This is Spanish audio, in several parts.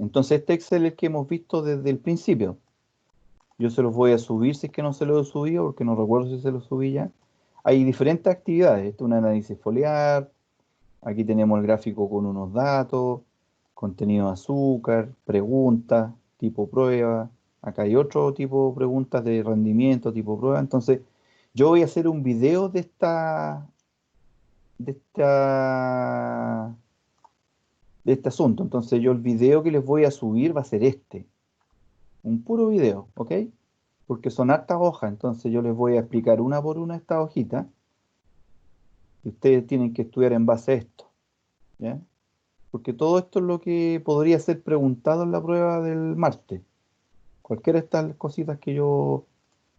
Entonces este Excel es el que hemos visto desde el principio. Yo se los voy a subir si es que no se los he subido, porque no recuerdo si se los subí ya. Hay diferentes actividades. Esto es un análisis foliar. Aquí tenemos el gráfico con unos datos, contenido de azúcar, preguntas, tipo prueba. Acá hay otro tipo de preguntas de rendimiento, tipo prueba. Entonces, yo voy a hacer un video de esta, de este asunto. Entonces, yo el video que les voy a subir va a ser este, un puro video, ¿ok? Porque son hartas hojas, entonces yo les voy a explicar una por una esta hojita y ustedes tienen que estudiar en base a esto, ¿ya? Porque todo esto es lo que podría ser preguntado en la prueba del martes. Cualquiera de estas cositas que yo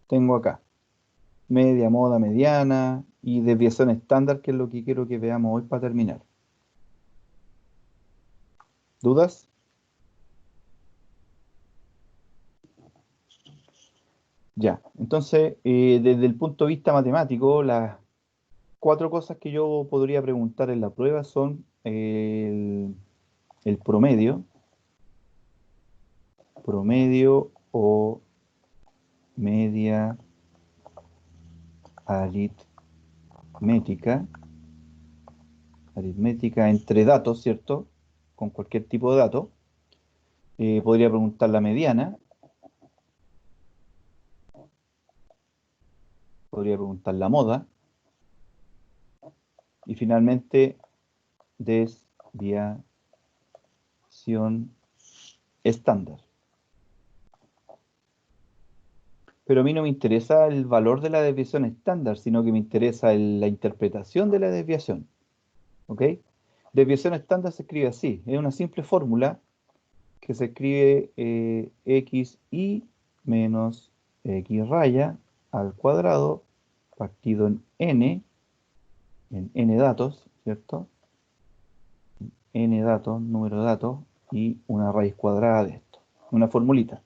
tengo acá. Media, moda, mediana y desviación estándar, que es lo que quiero que veamos hoy para terminar. ¿Dudas? Ya, entonces, desde el punto de vista matemático, las cuatro cosas que yo podría preguntar en la prueba son el promedio o media aritmética entre datos, ¿cierto? Con cualquier tipo de dato. Podría preguntar la mediana, podría preguntar la moda y finalmente desviación estándar. Pero a mí no me interesa el valor de la desviación estándar, sino que me interesa la interpretación de la desviación. ¿Ok? Desviación estándar se escribe así, es una simple fórmula que se escribe xi menos x raya al cuadrado partido en n datos, ¿cierto? N datos, número de datos, y una raíz cuadrada de esto, una formulita.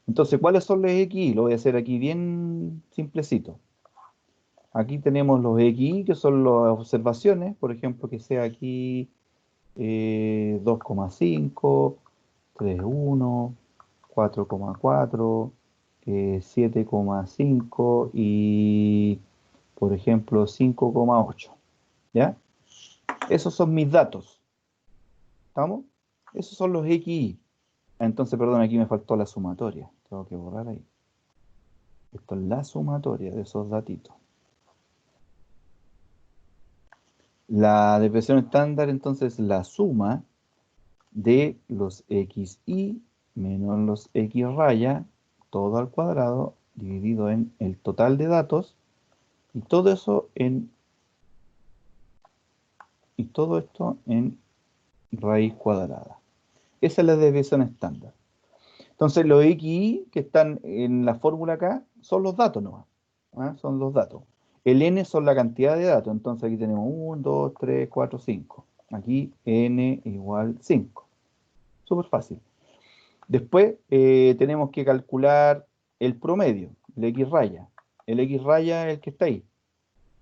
Entonces, ¿cuáles son los xi? Lo voy a hacer aquí bien simplecito. Aquí tenemos los xi, que son las observaciones, por ejemplo, que sea aquí 2,5, 3,1, 4,4, 7,5 y, por ejemplo, 5,8. ¿Ya? Esos son mis datos. ¿Estamos? Esos son los xi. Entonces, perdón, aquí me faltó la sumatoria. Tengo que borrar ahí. Esto es la sumatoria de esos datitos. La desviación estándar, entonces, la suma de los xi menos los x raya, todo al cuadrado, dividido en el total de datos, y todo eso y todo esto en raíz cuadrada. Esa es la desviación estándar. Entonces, los xi que están en la fórmula acá son los datos nomás. ¿Ah? Son los datos. El n son la cantidad de datos. Entonces, aquí tenemos 1, 2, 3, 4, 5. Aquí n igual 5. Súper fácil. Después tenemos que calcular el promedio, el x raya. El x raya es el que está ahí.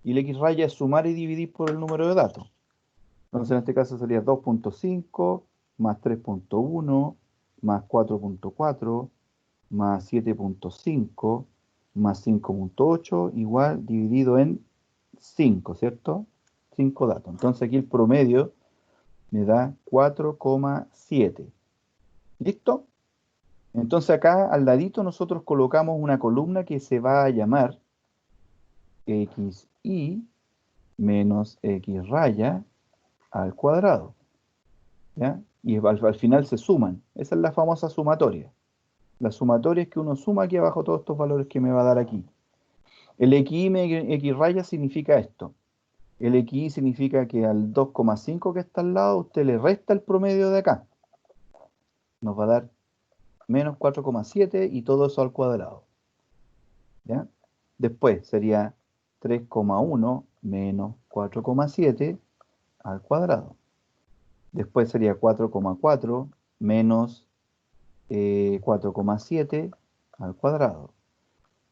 Y el x raya es sumar y dividir por el número de datos. Entonces en este caso sería 2,5 más 3,1 más 4,4 más 7,5 más 5,8 igual dividido en 5, ¿cierto? 5 datos. Entonces aquí el promedio me da 4,7. ¿Listo? Entonces acá al ladito nosotros colocamos una columna que se va a llamar xi menos x raya al cuadrado, ¿ya? Y al final se suman. Esa es la famosa sumatoria. La sumatoria es que uno suma aquí abajo todos estos valores que me va a dar aquí. El xi menos x raya significa esto. El xi significa que al 2,5 que está al lado usted le resta el promedio de acá. Nos va a dar menos 4,7 y todo eso al cuadrado. ¿Ya? Después sería 3,1 menos 4,7 al cuadrado. Después sería 4,4 menos 4,7 al cuadrado.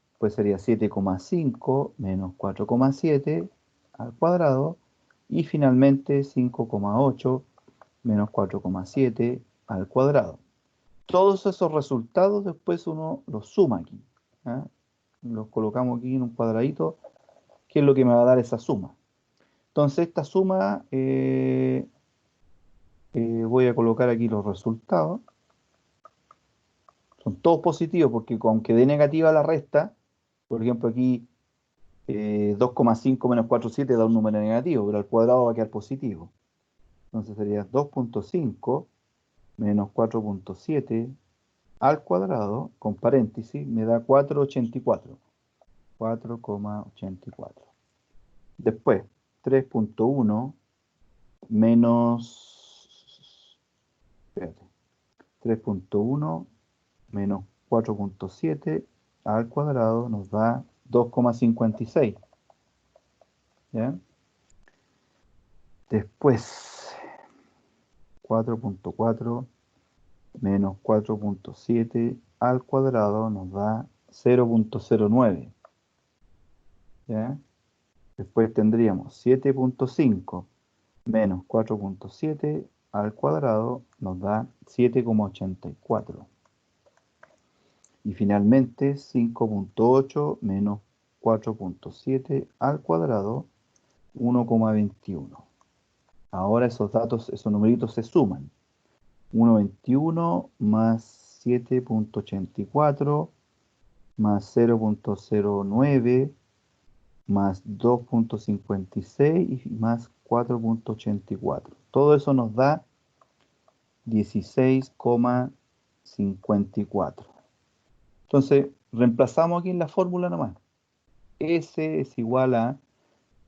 Después sería 7,5 menos 4,7 al cuadrado. Y finalmente 5,8 menos 4,7 al cuadrado. Todos esos resultados después uno los suma aquí. ¿Ah? Los colocamos aquí en un cuadradito, que es lo que me va a dar esa suma. Entonces esta suma, voy a colocar aquí los resultados. Son todos positivos, porque aunque dé negativa la resta, por ejemplo aquí 2,5 menos 4,7 da un número negativo, pero al cuadrado va a quedar positivo. Entonces sería 2,5 menos 4,7 al cuadrado, con paréntesis, me da 4,84. 4,84. Después, 3,1 menos... Espérate. 3,1 menos 4,7 al cuadrado nos da 2,56. ¿Ya? Después, 4,4 menos 4,7 al cuadrado nos da 0,09. ¿Ya? Después tendríamos 7,5 menos 4,7 al cuadrado nos da 7,84. Y finalmente 5,8 menos 4,7 al cuadrado, 1,21. Ahora esos datos, esos numeritos se suman. 1,21 más 7,84 más 0,09 más 2,56 y más 4,84. Todo eso nos da 16,54. Entonces, reemplazamos aquí en la fórmula nomás. S es igual a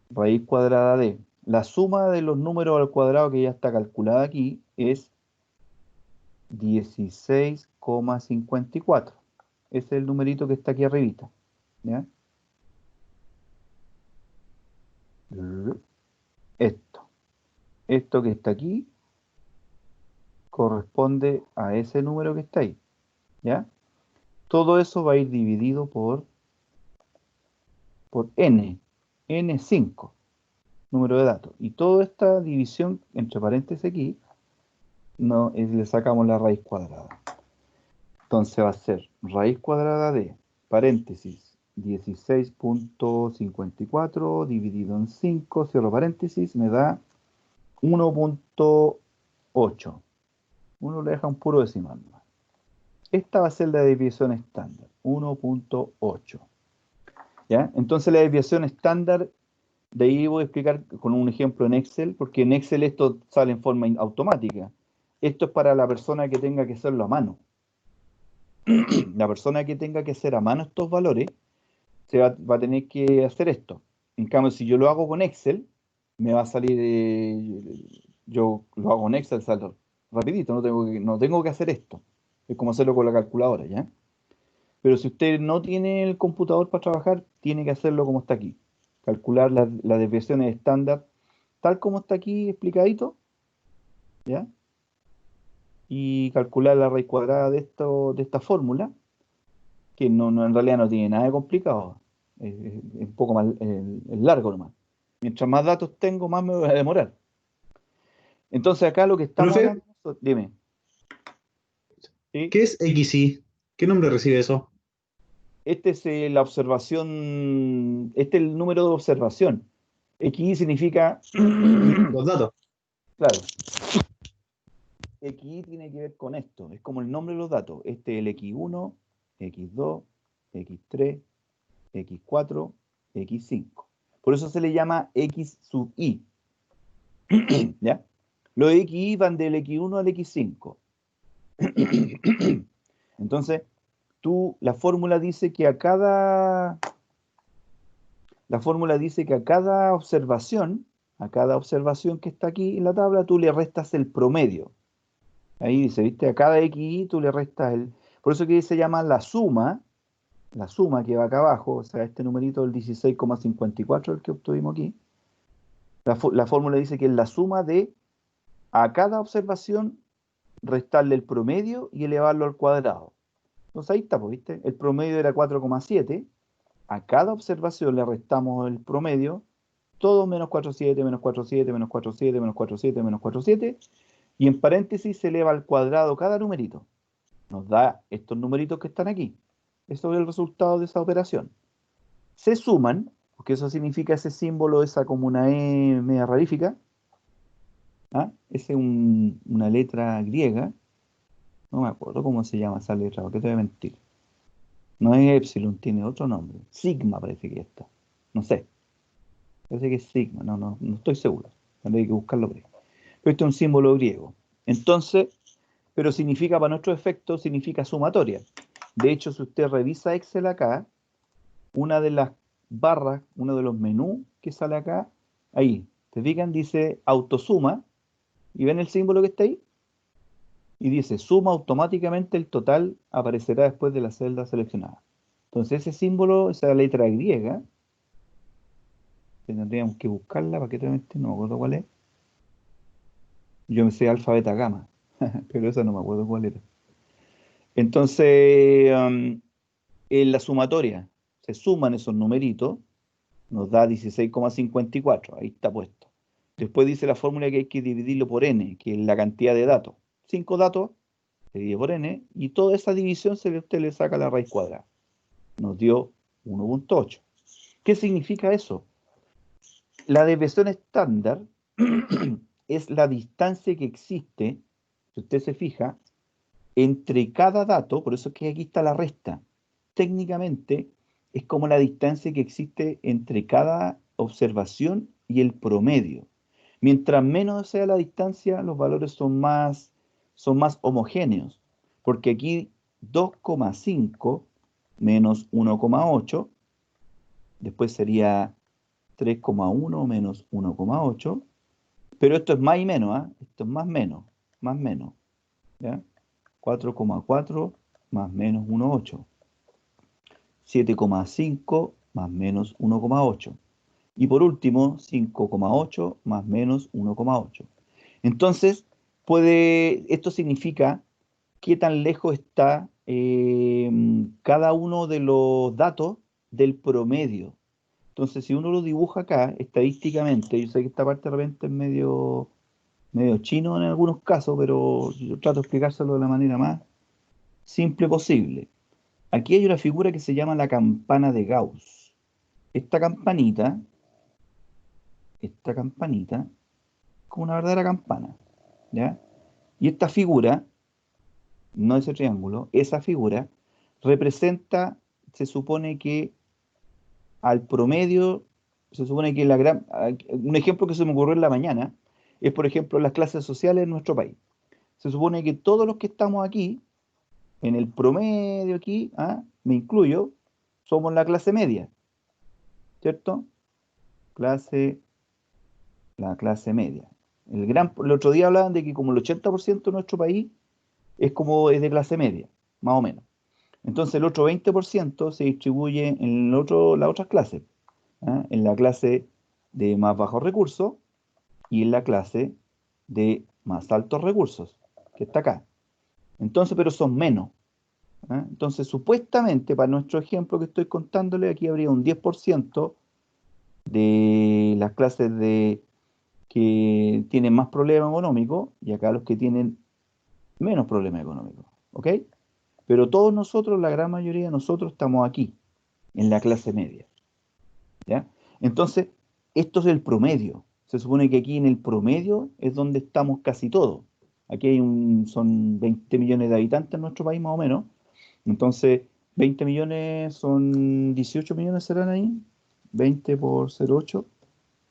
raíz cuadrada de... La suma de los números al cuadrado que ya está calculada aquí es 16,54. Ese es el numerito que está aquí arribita. ¿Ya? Esto que está aquí corresponde a ese número que está ahí. ¿Ya? Todo eso va a ir dividido por n, n5, número de datos. Y toda esta división, entre paréntesis aquí, le sacamos la raíz cuadrada. Entonces va a ser raíz cuadrada de, paréntesis, 16,54 dividido en 5, cierro paréntesis, me da 1,8. Uno le deja un puro decimal. Esta va a ser la desviación estándar, 1,8. ¿Ya? Entonces la desviación estándar, de ahí voy a explicar con un ejemplo en Excel, porque en Excel esto sale en forma automática. Esto es para la persona que tenga que hacerlo a mano. La persona que tenga que hacer a mano estos valores va a tener que hacer esto. En cambio, si yo lo hago con Excel, me va a salir, yo lo hago en Excel, sale rapidito, no tengo que hacer esto. Es como hacerlo con la calculadora, ¿ya? Pero si usted no tiene el computador para trabajar, tiene que hacerlo como está aquí. Calcular las desviaciones estándar, tal como está aquí explicadito, ¿ya? Y calcular la raíz cuadrada de esta fórmula, que en realidad no tiene nada de complicado. Es un poco más es largo nomás. Mientras más datos tengo, más me voy a demorar. Entonces acá lo que estamos Profe, hablando, dime, ¿sí? ¿qué es XY? ¿Qué nombre recibe eso? Este es la observación, este es el número de observación. XY significa, Los datos. claro, XY tiene que ver con esto, es como el nombre de los datos. Este es el X1, X2, X3, X4, X5. Por eso se le llama X sub I. ¿Ya? Los XY van del X1 al X5. Entonces, la fórmula dice que a cada observación que está aquí en la tabla, tú le restas el promedio. Ahí dice, ¿viste? A cada XY tú le restas el... Por eso que se llama la suma que va acá abajo, o sea, este numerito del 16,54, el que obtuvimos aquí. La fórmula dice que es la suma de a cada observación restarle el promedio y elevarlo al cuadrado. Entonces ahí está, pues, ¿viste? El promedio era 4,7. A cada observación le restamos el promedio, todo menos 4,7, menos 4,7, menos 4,7, menos 4,7, menos 4,7. Y en paréntesis se eleva al cuadrado cada numerito. Nos da estos numeritos que están aquí. Eso es el resultado de esa operación. Se suman, porque eso significa ese símbolo, esa como una E media rarífica. ¿Ah? Esa es una letra griega. No me acuerdo cómo se llama esa letra, ¿por qué te voy a mentir? No es epsilon, tiene otro nombre. Sigma parece que está. No sé. Parece que es sigma, no estoy seguro. Tendré que buscarlo por ahí. Pero este es un símbolo griego. Entonces, pero significa, para nuestro efecto, significa sumatoria. De hecho, si usted revisa Excel acá, una de las barras, uno de los menús que sale acá, ahí, te fijan, dice autosuma, y ven el símbolo que está ahí, y dice suma automáticamente el total, aparecerá después de la celda seleccionada. Entonces ese símbolo, esa letra griega, tendríamos que buscarla, para que te metes, no me acuerdo cuál es. Yo me sé alfa, beta, gamma, pero esa no me acuerdo cuál era. Entonces, en la sumatoria, se suman esos numeritos, nos da 16,54, ahí está puesto. Después dice la fórmula que hay que dividirlo por n, que es la cantidad de datos. 5 datos se divide por n, y toda esa división usted le saca la raíz cuadrada. Nos dio 1,8. ¿Qué significa eso? La desviación estándar es la distancia que existe, si usted se fija, entre cada dato, por eso es que aquí está la resta. Técnicamente es como la distancia que existe entre cada observación y el promedio. Mientras menos sea la distancia, los valores son más homogéneos, porque aquí 2,5 menos 1,8, después sería 3,1 menos 1,8, pero esto es más y menos, ¿ah? Esto es más menos, ¿ya? 4,4 más menos 1,8. 7,5 más menos 1,8. Y por último, 5,8 más menos 1,8. Entonces, esto significa qué tan lejos está cada uno de los datos del promedio. Entonces, si uno lo dibuja acá, estadísticamente, yo sé que esta parte de repente es medio chino en algunos casos, pero yo trato de explicárselo de la manera más simple posible. Aquí hay una figura que se llama la campana de Gauss. Esta campanita, es como una verdadera campana, ¿ya? Y esta figura, no ese triángulo, esa figura representa, se supone que al promedio, se supone que un ejemplo que se me ocurrió en la mañana es, por ejemplo, las clases sociales en nuestro país. Se supone que todos los que estamos aquí, en el promedio aquí, me incluyo, somos la clase media, ¿cierto? La clase media. El otro día hablaban de que como el 80% de nuestro país es de clase media, más o menos. Entonces el otro 20% se distribuye en las otras clases, en la clase de más bajos recursos y en la clase de más altos recursos, que está acá. Entonces, pero son menos. Entonces, supuestamente, para nuestro ejemplo que estoy contándole, aquí habría un 10% de las clases que tienen más problemas económicos y acá los que tienen menos problemas económicos. ¿Ok? Pero todos nosotros, la gran mayoría de nosotros, estamos aquí, en la clase media. ¿Ya? Entonces, esto es el promedio. Se supone que aquí en el promedio es donde estamos casi todos. Aquí son 20 millones de habitantes en nuestro país, más o menos. Entonces, 20 millones son 18 millones, ¿serán ahí? 20 por 0,8.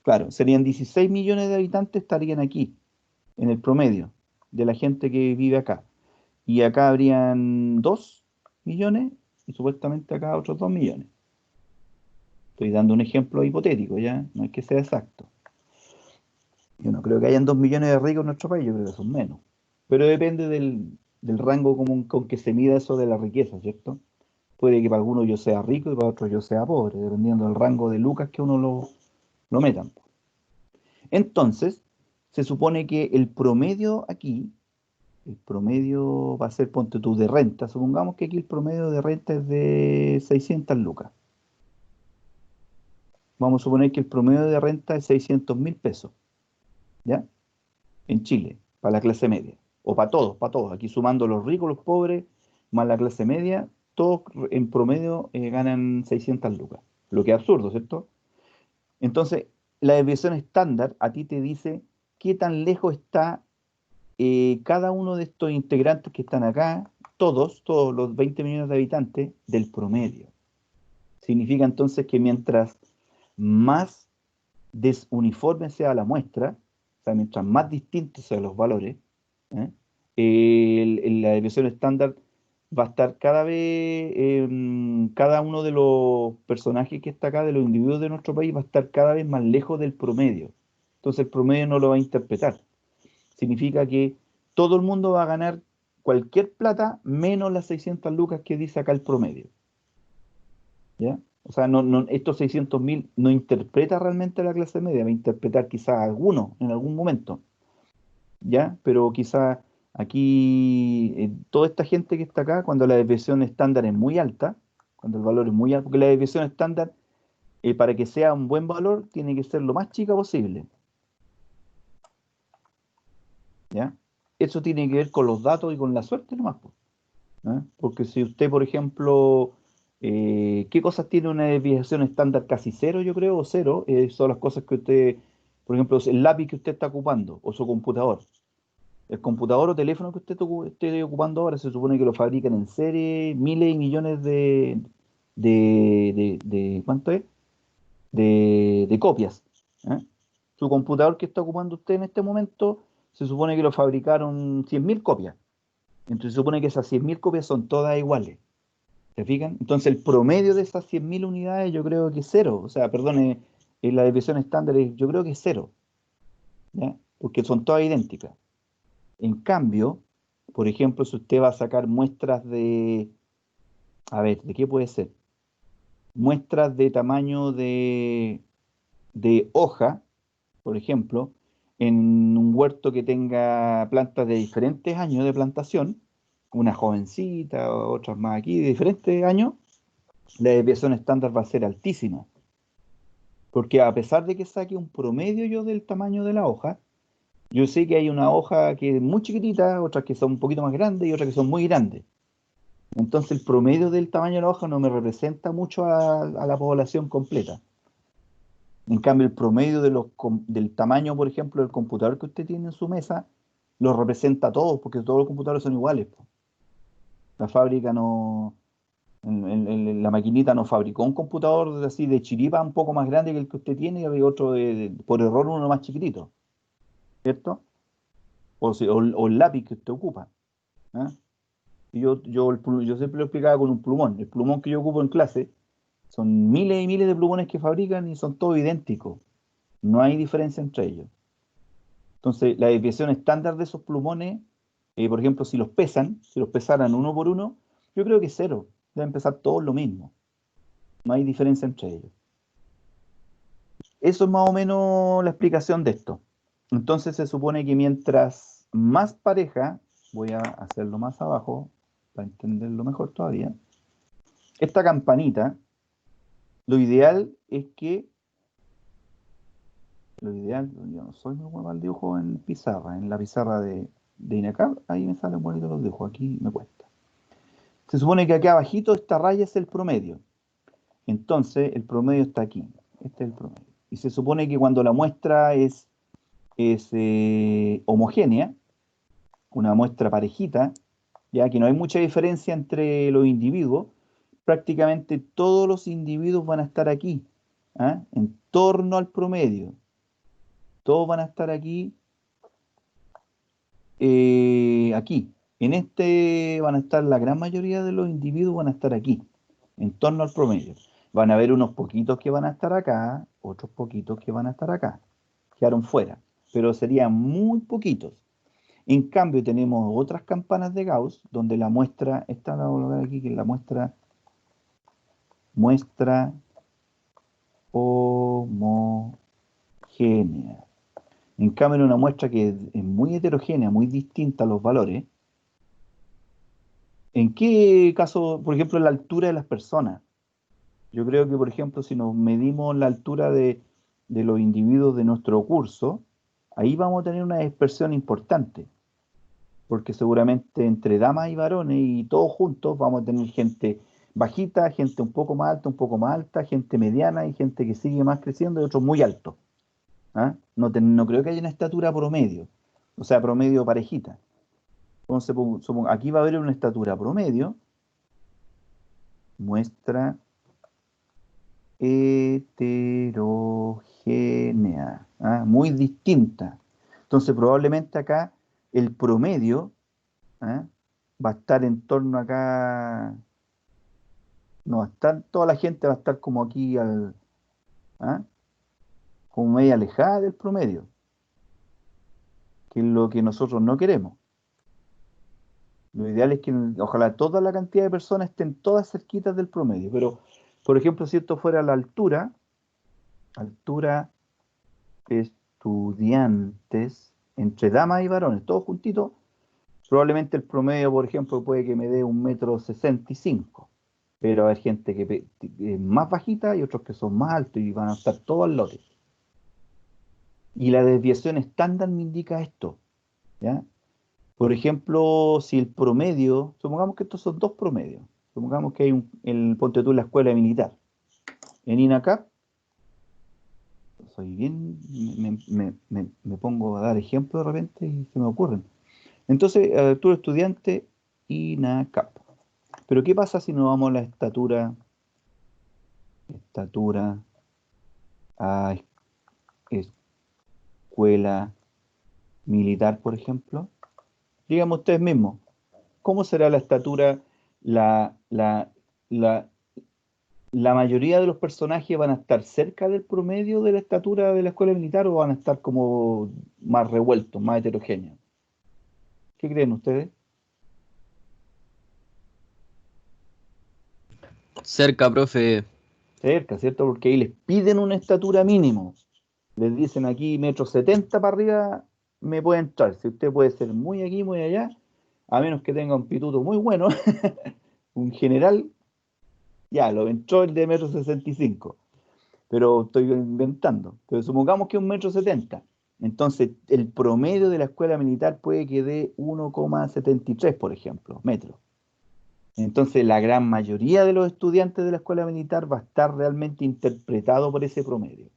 Claro, serían 16 millones de habitantes estarían aquí, en el promedio de la gente que vive acá. Y acá habrían 2 millones y supuestamente acá otros 2 millones. Estoy dando un ejemplo hipotético, ¿ya? No es que sea exacto. Yo no creo que hayan 2 millones de ricos en nuestro país, yo creo que son menos. Pero depende del rango común con que se mida eso de la riqueza, ¿cierto? Puede que para algunos yo sea rico y para otros yo sea pobre, dependiendo del rango de lucas que uno lo metan. Entonces, se supone que el promedio aquí, el promedio va a ser, ponte tú, de renta. Supongamos que aquí el promedio de renta es de 600 lucas. Vamos a suponer que el promedio de renta es 600.000 pesos, ¿ya? En Chile. para la clase media, o para todos, aquí sumando los ricos, los pobres, más la clase media, todos en promedio ganan 600 lucas, lo que es absurdo, ¿cierto? Entonces, la desviación estándar a ti te dice qué tan lejos está cada uno de estos integrantes que están acá, todos los 20 millones de habitantes, del promedio. Significa entonces que mientras más desuniforme sea la muestra, o sea, mientras más distintos sean los valores, ¿eh? La desviación estándar va a estar cada vez, cada uno de los personajes que está acá, de los individuos de nuestro país, va a estar cada vez más lejos del promedio. Entonces el promedio no lo va a interpretar. Significa que todo el mundo va a ganar cualquier plata menos las 600 lucas que dice acá el promedio. ¿Ya? O sea, estos 600.000 no interpreta realmente la clase media, va a interpretar quizás alguno en algún momento, ¿ya? Pero quizás aquí, toda esta gente que está acá, cuando la desviación estándar es muy alta, cuando el valor es muy alto, porque la desviación estándar, para que sea un buen valor, tiene que ser lo más chica posible, ¿ya? Eso tiene que ver con los datos y con la suerte nomás, pues, ¿eh? Porque si usted, por ejemplo, ¿qué cosas tiene una desviación estándar casi cero, yo creo, o cero? Son las cosas que usted, por ejemplo, el lápiz que usted está ocupando, o su computador. El computador o teléfono que usted esté ocupando ahora se supone que lo fabrican en serie, miles y millones ¿cuánto es? De copias, ¿eh? Su computador que está ocupando usted en este momento, se supone que lo fabricaron 100.000 copias. Entonces se supone que esas 100.000 copias son todas iguales. ¿Se fijan? Entonces el promedio de esas 100.000 unidades yo creo que es cero. O sea, perdone, en la desviación estándar yo creo que es cero, ¿ya? Porque son todas idénticas. En cambio, por ejemplo, si usted va a sacar muestras a ver, ¿de qué puede ser? Muestras de tamaño de hoja, por ejemplo, en un huerto que tenga plantas de diferentes años de plantación, una jovencita, otras más aquí, de diferentes años, la desviación estándar va a ser altísima. Porque a pesar de que saque un promedio yo del tamaño de la hoja, yo sé que hay una hoja que es muy chiquitita, otras que son un poquito más grandes y otras que son muy grandes. Entonces el promedio del tamaño de la hoja no me representa mucho a la población completa. En cambio, el promedio del tamaño, por ejemplo, del computador que usted tiene en su mesa, lo representa a todos, porque todos los computadores son iguales, po. La fábrica no, la maquinita no fabricó un computador así de chiripa un poco más grande que el que usted tiene y había otro por error uno más chiquitito, ¿cierto? O el lápiz que usted ocupa, ¿ah? Y yo siempre lo explicaba con un plumón. El plumón que yo ocupo en clase son miles y miles de plumones que fabrican y son todos idénticos. No hay diferencia entre ellos. Entonces, la desviación estándar de esos plumones, por ejemplo, si los pesaran uno por uno, yo creo que es cero. Deben pesar todos lo mismo. No hay diferencia entre ellos. Eso es más o menos la explicación de esto. Entonces se supone que mientras más pareja, voy a hacerlo más abajo para entenderlo mejor todavía, esta campanita, lo ideal es que, yo no soy muy bueno al dibujo en pizarra, en la pizarra de INACAP, ahí me salen bonitos los dibujos, aquí me cuesta. Se supone que aquí abajito esta raya es el promedio. Entonces el promedio está aquí, este es el promedio. Y se supone que cuando la muestra es homogénea, una muestra parejita, ya que no hay mucha diferencia entre los individuos, prácticamente todos los individuos van a estar aquí, ¿ah? En torno al promedio. Todos van a estar aquí, aquí. En este van a estar, la gran mayoría de los individuos van a estar aquí, en torno al promedio. Van a haber unos poquitos que van a estar acá, otros poquitos que van a estar acá. Quedaron fuera, pero serían muy poquitos. En cambio, tenemos otras campanas de Gauss, donde la muestra, esta la voy a colocar aquí, que es la muestra homogénea. En cambio, en una muestra que es muy heterogénea, muy distinta a los valores, ¿en qué caso, por ejemplo, la altura de las personas? Yo creo que, por ejemplo, si nos medimos la altura de los individuos de nuestro curso, ahí vamos a tener una dispersión importante, porque seguramente entre damas y varones y todos juntos vamos a tener gente bajita, gente un poco más alta, gente mediana y gente que sigue más creciendo y otros muy altos. ¿Ah? No creo que haya una estatura promedio, o sea, promedio parejita. Entonces, aquí va a haber una estatura promedio, muestra heterogénea, ¿ah? Muy distinta. Entonces, probablemente acá el promedio, ¿ah? Va a estar en torno acá, no va a estar, toda la gente va a estar como aquí, ¿ah? Como media alejada del promedio, que es lo que nosotros no queremos. Lo ideal es que ojalá toda la cantidad de personas estén todas cerquitas del promedio, pero por ejemplo, si esto fuera la altura estudiantes entre damas y varones, todos juntitos, probablemente el promedio, por ejemplo, puede que me dé 1,65 m, pero va a haber gente que es más bajita y otros que son más altos y van a estar todos al lote. Y la desviación estándar me indica esto, ¿ya? Por ejemplo, si el promedio, supongamos que estos son dos promedios, supongamos que hay ponte tú en la escuela militar, en INACAP, soy bien, me pongo a dar ejemplos de repente y se me ocurren. Entonces, tú eres estudiante INACAP. Pero ¿qué pasa si nos vamos a la estatura a escuela militar, por ejemplo? Díganme ustedes mismos, ¿cómo será la estatura, la, la, la, la mayoría de los personajes van a estar cerca del promedio de la estatura de la escuela militar o van a estar como más revueltos, más heterogéneos? ¿Qué creen ustedes? Cerca, profe. Cerca, ¿cierto? Porque ahí les piden una estatura mínimo. Les dicen aquí 1,70 m para arriba me puede entrar. Si usted puede ser muy aquí, muy allá, a menos que tenga un pituto muy bueno, un general, ya, lo entró el de 1,65 m. Pero estoy inventando. Pero supongamos que es 1,70 m. Entonces, el promedio de la escuela militar puede que dé 1,73, por ejemplo, metros. Entonces, la gran mayoría de los estudiantes de la escuela militar va a estar realmente interpretado por ese promedio.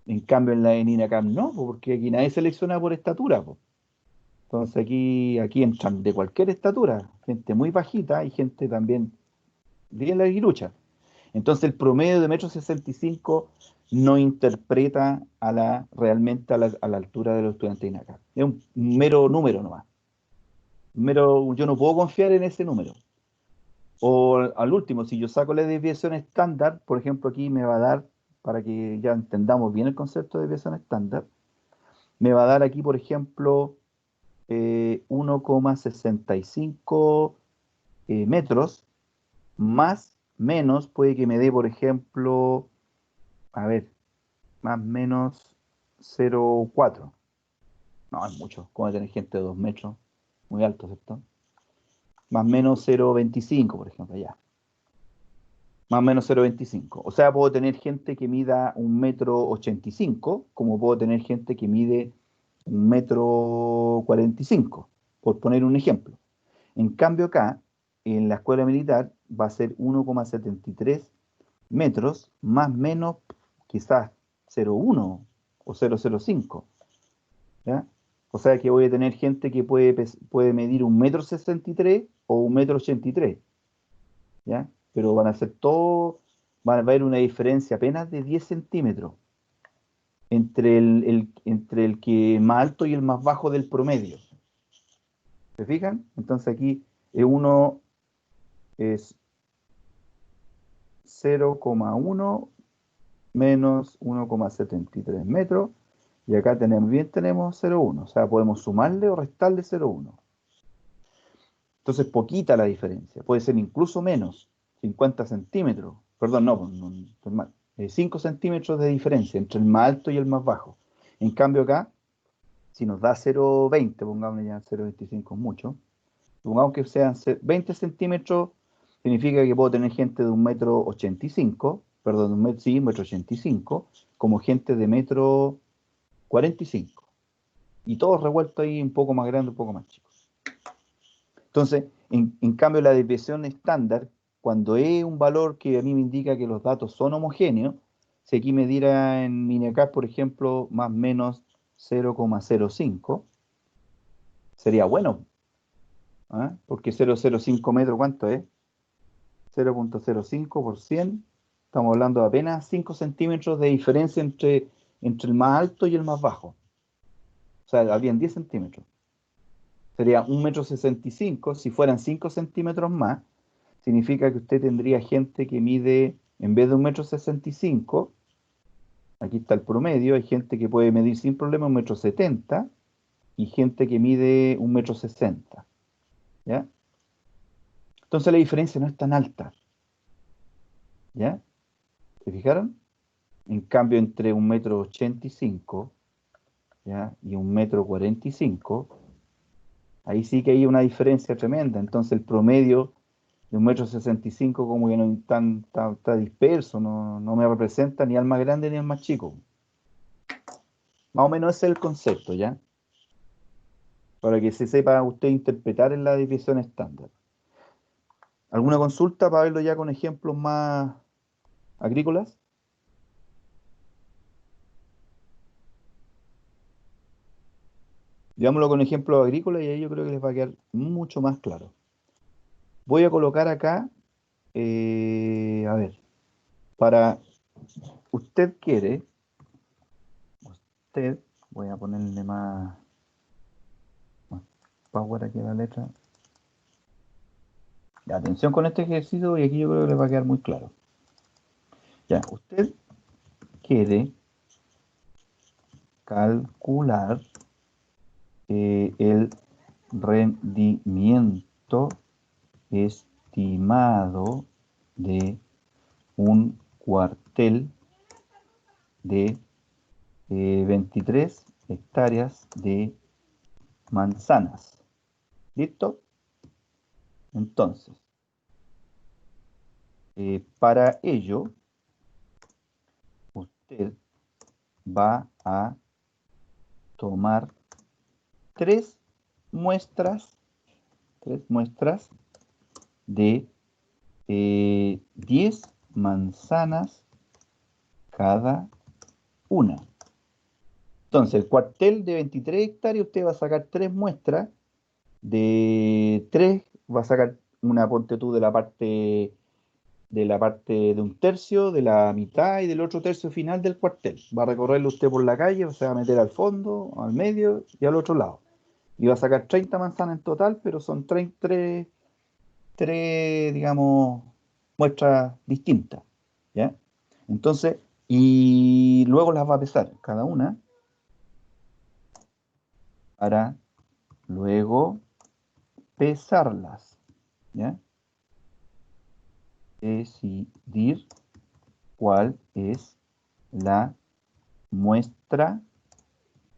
En cambio, en INACAM no, po, porque aquí nadie selecciona por estatura, po. Entonces, aquí entran de cualquier estatura, gente muy bajita y gente también bien larguirucha. Entonces, el promedio de 1,65 m no interpreta realmente a la altura de los estudiantes de INACAM. Es un mero número nomás. Yo no puedo confiar en ese número. O al último, si yo saco la desviación estándar, por ejemplo, aquí me va a dar, para que ya entendamos bien el concepto de desviación estándar, me va a dar aquí, por ejemplo, 1,65 metros, más menos puede que me dé, por ejemplo, a ver, más menos 0,4. No, es mucho. ¿Cómo tener gente de 2 metros? Muy alto, ¿cierto? Más menos 0,25, por ejemplo, ya. Más o menos 0,25. O sea, puedo tener gente que mida 1,85 m, como puedo tener gente que mide 1,45 m, por poner un ejemplo. En cambio acá, en la escuela militar, va a ser 1,73 metros, más o menos quizás 0,1 o 0,05. ¿Ya? O sea que voy a tener gente que puede medir 1,63 m o 1,83 m. ¿Ya? Pero van a ser todos, va a haber una diferencia apenas de 10 centímetros entre el que es más alto y el más bajo del promedio. ¿Se fijan? Entonces aquí uno es 0,1 menos 1,73 metros y acá tenemos 0,1. O sea, podemos sumarle o restarle 0,1. Entonces, poquita la diferencia. Puede ser incluso menos, 50 centímetros. Perdón, no, estoy mal. 5 centímetros de diferencia entre el más alto y el más bajo. En cambio acá, si nos da 0,20, pongamos ya 0,25 es mucho, supongamos que sean 20 centímetros, significa que puedo tener gente de 1,85 m, perdón, sí, 1,85 m, como gente de 1,45 m. y todos revueltos ahí, un poco más grandes, un poco más chicos. Entonces, en cambio, la desviación estándar, cuando es un valor que a mí me indica que los datos son homogéneos, si aquí me diera en Miniacap, por ejemplo, más o menos 0,05, sería bueno, ¿ah? Porque 0,05 metros, ¿cuánto es? 0,05 por 100, estamos hablando de apenas 5 centímetros de diferencia entre el más alto y el más bajo. O sea, habrían 10 centímetros. Sería 1,65 m. Si fueran 5 centímetros más, significa que usted tendría gente que mide, en vez de 1,65 m, aquí está el promedio, hay gente que puede medir sin problema 1,70 m y gente que mide 1,60 m. ¿Ya? Entonces la diferencia no es tan alta. ¿Ya? ¿Se fijaron? En cambio, entre 1,85 m, ¿ya?, y 1,45 m, ahí sí que hay una diferencia tremenda. Entonces el promedio de 1,65 m como que no está disperso, no me representa ni al más grande ni al más chico. Más o menos ese es el concepto, ¿ya? Para que se sepa usted interpretar en la división estándar. ¿Alguna consulta para verlo ya con ejemplos más agrícolas? Veámoslo con ejemplos agrícolas y ahí yo creo que les va a quedar mucho más claro. Voy a colocar acá, a ver, para usted quiere, voy a ponerle más power aquí a la letra. Ya, atención con este ejercicio y aquí yo creo que les va a quedar muy claro. Ya, usted quiere calcular el rendimiento estimado de un cuartel de 23 hectáreas de manzanas. ¿Listo? Entonces, para ello, usted va a tomar tres muestras de 10 manzanas cada una. Entonces, el cuartel de 23 hectáreas, usted va a sacar tres muestras de 3, va a sacar una, ponte tú, de la parte de un tercio, de la mitad y del otro tercio final del cuartel. Va a recorrerlo usted por la calle, o sea, va a meter al fondo, al medio y al otro lado. Y va a sacar 30 manzanas en total, pero son tres, digamos, muestras distintas, ¿ya? Entonces, y luego las va a pesar cada una para luego pesarlas, ¿ya? Decidir cuál es la muestra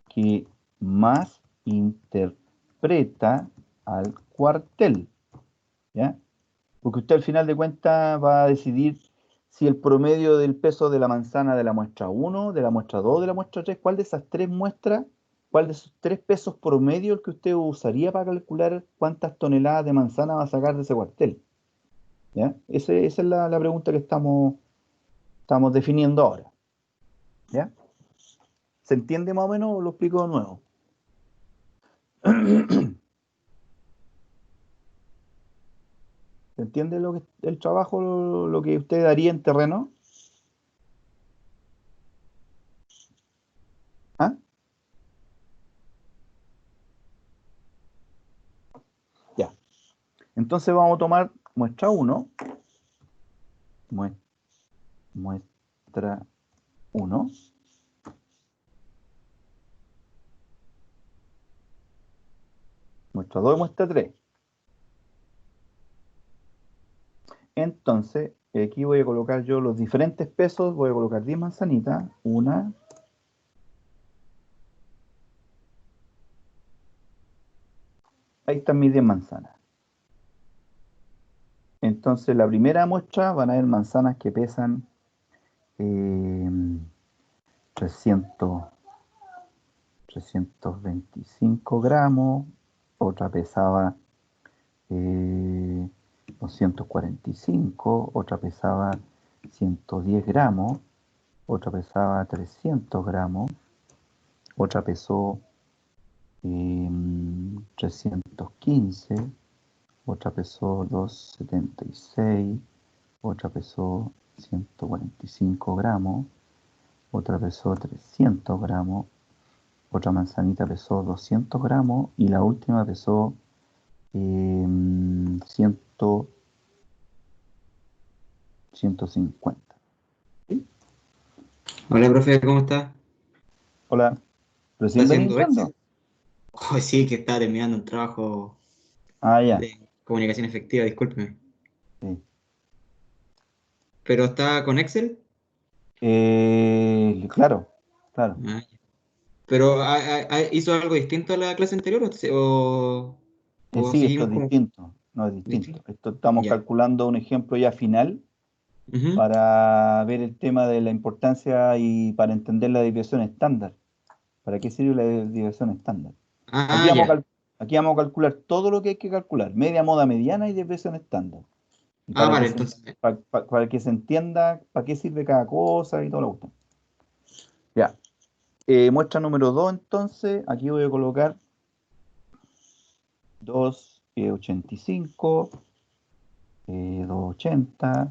que más interpreta al cuartel, ¿ya? Porque usted al final de cuentas va a decidir si el promedio del peso de la manzana de la muestra 1, de la muestra 2, de la muestra 3, cuál de esas tres muestras, cuál de esos tres pesos promedio el que usted usaría para calcular cuántas toneladas de manzana va a sacar de ese cuartel, ¿ya? Esa es la pregunta que estamos definiendo ahora, ¿ya? ¿Se entiende más o menos o lo explico de nuevo? ¿Se entiende el trabajo, lo que usted haría en terreno? ¿Ah? Ya. Entonces vamos a tomar muestra 1, muestra 1, muestra 2 y muestra 3. Entonces, aquí voy a colocar yo los diferentes pesos, voy a colocar 10 manzanitas, una, ahí están mis 10 manzanas. Entonces, la primera muestra van a haber manzanas que pesan 300 325 gramos, otra pesaba 245, otra pesaba 110 gramos, otra pesaba 300 gramos, otra pesó 315, otra pesó 276, otra pesó 145 gramos, otra pesó 300 gramos, otra manzanita pesó 200 gramos y la última pesó 150. ¿Sí? Hola, profe, ¿cómo está? Hola, ¿Está ¿recién venís haciendo entrando? Excel? Oh, sí, que estaba terminando un trabajo Ah, ya. de comunicación efectiva, discúlpeme. Sí. ¿Pero está con Excel? Claro, claro. Ah, ya. ¿Pero hizo algo distinto a la clase anterior o Sí, esto seguimos es como distinto, no es distinto. distinto? Esto estamos Ya. calculando un ejemplo ya final Ujú. para ver el tema de la importancia y para entender la desviación estándar. ¿Para qué sirve la desviación estándar? Aquí Ah, vamos a, ya. cal- aquí vamos a calcular todo lo que hay que calcular, media, moda, mediana y desviación estándar. Y Ah, vale, entonces. para que se entienda para qué sirve cada cosa y todo lo que gusta. Ya. Muestra número 2, entonces, aquí voy a colocar 2,85, 2,80,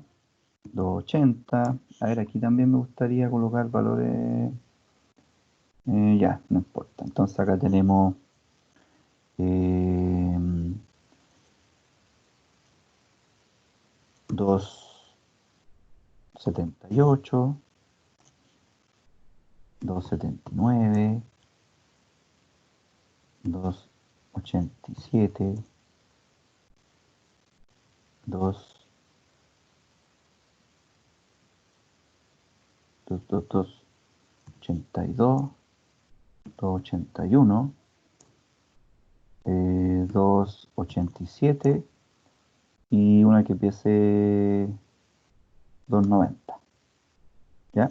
2,80. A ver, aquí también me gustaría colocar valores. Ya, no importa. Entonces acá tenemos 2,78, 2,79, 2,87, 2, 2, 2, 2, 82, 2,81, 2,87 y una que pese 2,90. ¿Ya?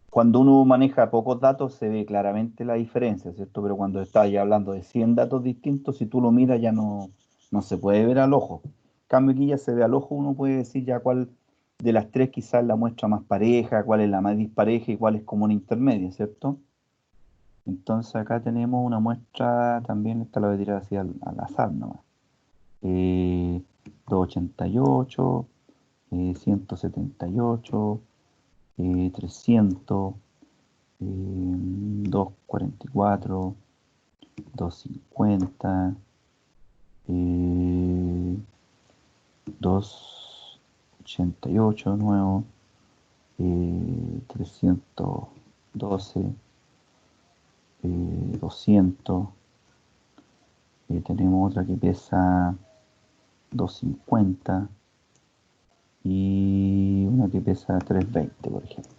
Cuando uno maneja pocos datos se ve claramente la diferencia, ¿cierto? Pero cuando estás ya hablando de 100 datos distintos, si tú lo miras ya no se puede ver al ojo. En cambio aquí ya se ve al ojo, uno puede decir ya cuál de las tres quizás es la muestra más pareja, cuál es la más dispareja y cuál es como una intermedia, ¿cierto? Entonces acá tenemos una muestra, también esta la voy a tirar así al azar nomás. 288, 178, 300, 244, 250, 288 de nuevo, 312, 200. Tenemos otra que pesa 250 y una que pesa 320, por ejemplo.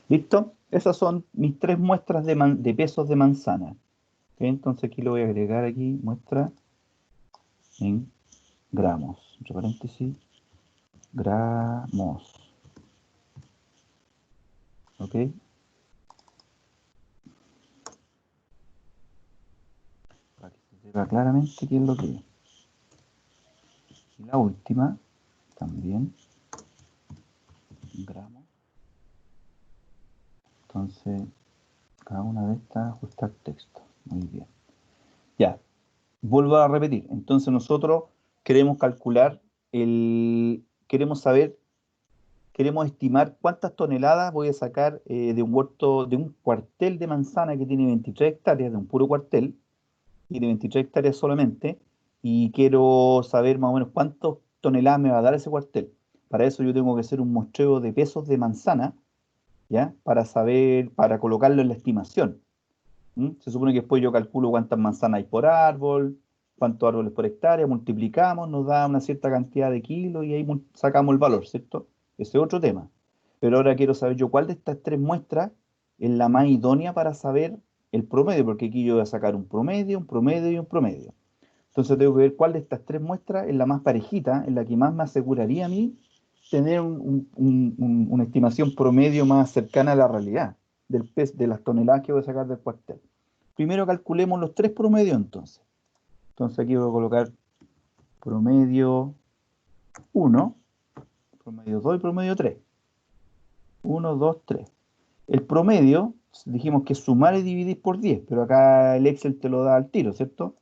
¿Listo? Esas son mis tres muestras de pesos de manzana. ¿Ok? Entonces aquí lo voy a agregar aquí, muestra en gramos. Entre paréntesis, gramos. ¿Ok? Para que se sepa claramente qué es lo que es. Y la última, también, gramos. Entonces, cada una de estas ajustar texto. Muy bien. Ya, vuelvo a repetir. Entonces nosotros queremos calcular queremos saber, queremos estimar cuántas toneladas voy a sacar de un huerto, de un cuartel de manzana que tiene 23 hectáreas, de un puro cuartel, y de 23 hectáreas solamente, y quiero saber más o menos cuántas toneladas me va a dar ese cuartel. Para eso yo tengo que hacer un muestreo de pesos de manzana, ¿ya? Para saber, para colocarlo en la estimación. ¿Mm? Se supone que después yo calculo cuántas manzanas hay por árbol, cuántos árboles por hectárea, multiplicamos, nos da una cierta cantidad de kilos y ahí sacamos el valor, ¿cierto? Ese es otro tema. Pero ahora quiero saber yo cuál de estas tres muestras es la más idónea para saber el promedio, porque aquí yo voy a sacar un promedio, un promedio y un promedio. Entonces tengo que ver cuál de estas tres muestras es la más parejita, en la que más me aseguraría a mí tener una estimación promedio más cercana a la realidad. del peso, de las toneladas que voy a sacar del cuartel. Primero calculemos los 3 promedios entonces. Entonces aquí voy a colocar promedio 1, promedio 2 y promedio 3. 1, 2, 3. El promedio, dijimos que es sumar y dividir por 10, pero acá el Excel te lo da al tiro, ¿cierto?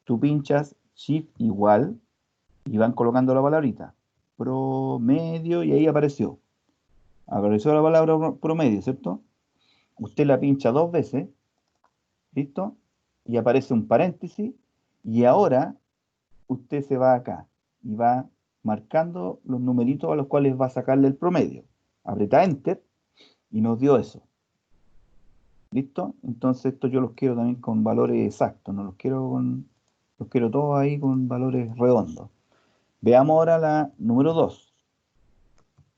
Tú pinchas Shift igual y van colocando la palabrita. Promedio y ahí apareció. Apareció la palabra promedio, ¿cierto? Usted la pincha 2 veces, ¿listo? Y aparece un paréntesis y ahora usted se va acá y va marcando los numeritos a los cuales va a sacarle el promedio. Aprieta Enter y nos dio eso. ¿Listo? Entonces esto yo los quiero también con valores exactos, no los quiero todos ahí con valores redondos. Veamos ahora la número 2.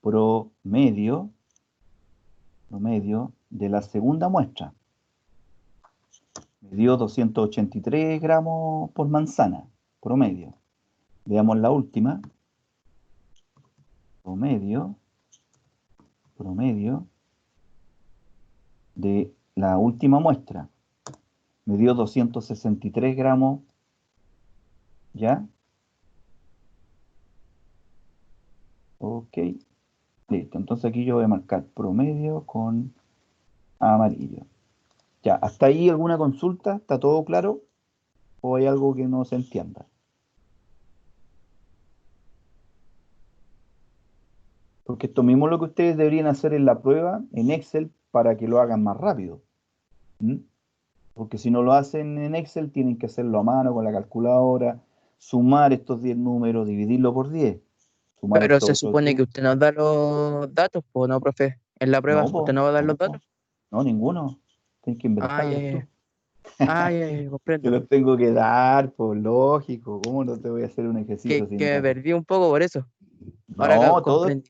Promedio de la segunda muestra. Me dio 283 gramos por manzana, promedio. Veamos la última. Promedio de la última muestra. Me dio 263 gramos, ¿ya? Ok, listo. Entonces aquí yo voy a marcar promedio con amarillo. Ya, ¿hasta ahí alguna consulta? ¿Está todo claro? ¿O hay algo que no se entienda? Porque esto mismo es lo que ustedes deberían hacer en la prueba en Excel para que lo hagan más rápido. ¿Mm? Porque si no lo hacen en Excel, tienen que hacerlo a mano con la calculadora, sumar estos 10 números, dividirlo por 10. Sumar Pero estos se otros supone 10. que usted nos da los datos, pues no, profe. En la prueba, No, ¿usted po, no va a dar no, los po. datos? No, ninguno. Tienes que Ay, inventarlos ay, tú. ay, ay, Te comprendo. los tengo que dar, por lógico. ¿Cómo no te voy a hacer un ejercicio sin Que me datos? perdí un poco por eso. Ahora No, comprendí.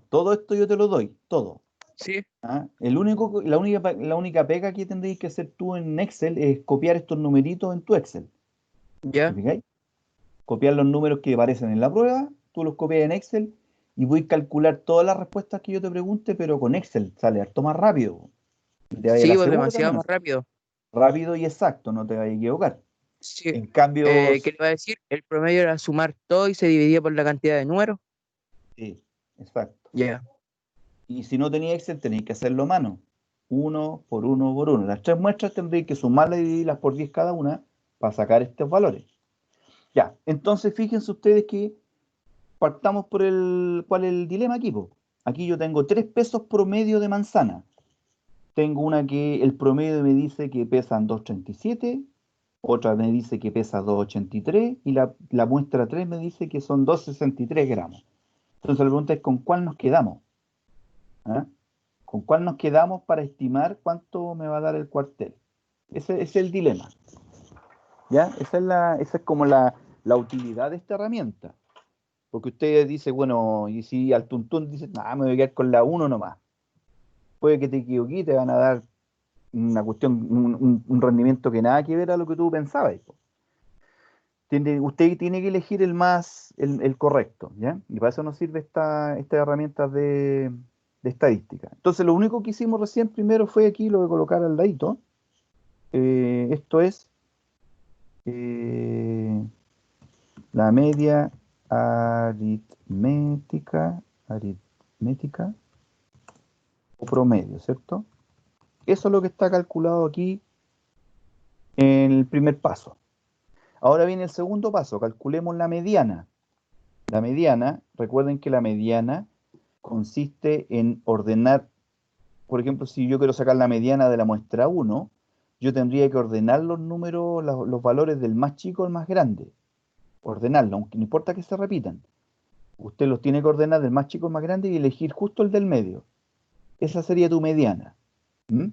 todo esto yo te lo doy, todo. Sí, ¿Ah? La única pega que tendréis que hacer tú en Excel es copiar estos numeritos en tu Excel. ¿Me ya. fijáis? Copiar los números que aparecen en la prueba, tú los copias en Excel y voy a calcular todas las respuestas que yo te pregunte, pero con Excel sale harto más rápido. Y te vaya a Sí, la pues segura demasiado también más así. rápido. Rápido y exacto, no te vayas a equivocar. Sí. En cambio, ¿Qué le iba a decir? El promedio era sumar todo y se dividía por la cantidad de números. sí, exacto. Ya. Y si no tenéis Excel, tenéis que hacerlo a mano. Uno por uno por uno. Las 3 muestras tendréis que sumarlas y dividirlas por 10 cada una para sacar estos valores. Ya, entonces fíjense ustedes que partamos por ¿cuál es el dilema aquí, po? Aquí yo tengo 3 pesos promedio de manzana. Tengo una que el promedio me dice que pesan 2,37, otra me dice que pesa 2,83 y la muestra 3 me dice que son 2,63 gramos. Entonces la pregunta es ¿con cuál nos quedamos? ¿Ah? ¿Con cuál nos quedamos para estimar cuánto me va a dar el cuartel? Ese es el dilema. ¿Ya? Esa es como la utilidad de esta herramienta. Porque usted dice, bueno, y si al tuntún dice, nada, me voy a quedar con la uno nomás. Puede que te equivoques y te van a dar una cuestión, un rendimiento que nada que ver a lo que tú pensabas. Usted tiene que elegir el correcto, ¿ya? Y para eso nos sirve esta herramienta de estadística. Entonces, lo único que hicimos recién primero fue aquí, lo de colocar al ladito. Esto es eh, la media aritmética o promedio, ¿cierto? Eso es lo que está calculado aquí en el primer paso. Ahora viene el segundo paso, calculemos la mediana. La mediana, recuerden que la mediana consiste en ordenar, por ejemplo, si yo quiero sacar la mediana de la muestra 1, yo tendría que ordenar los números, los valores del más chico al más grande. Ordenarlo, aunque no importa que se repitan. Usted los tiene que ordenar del más chico al más grande y elegir justo el del medio. Esa sería tu mediana. ¿Mm?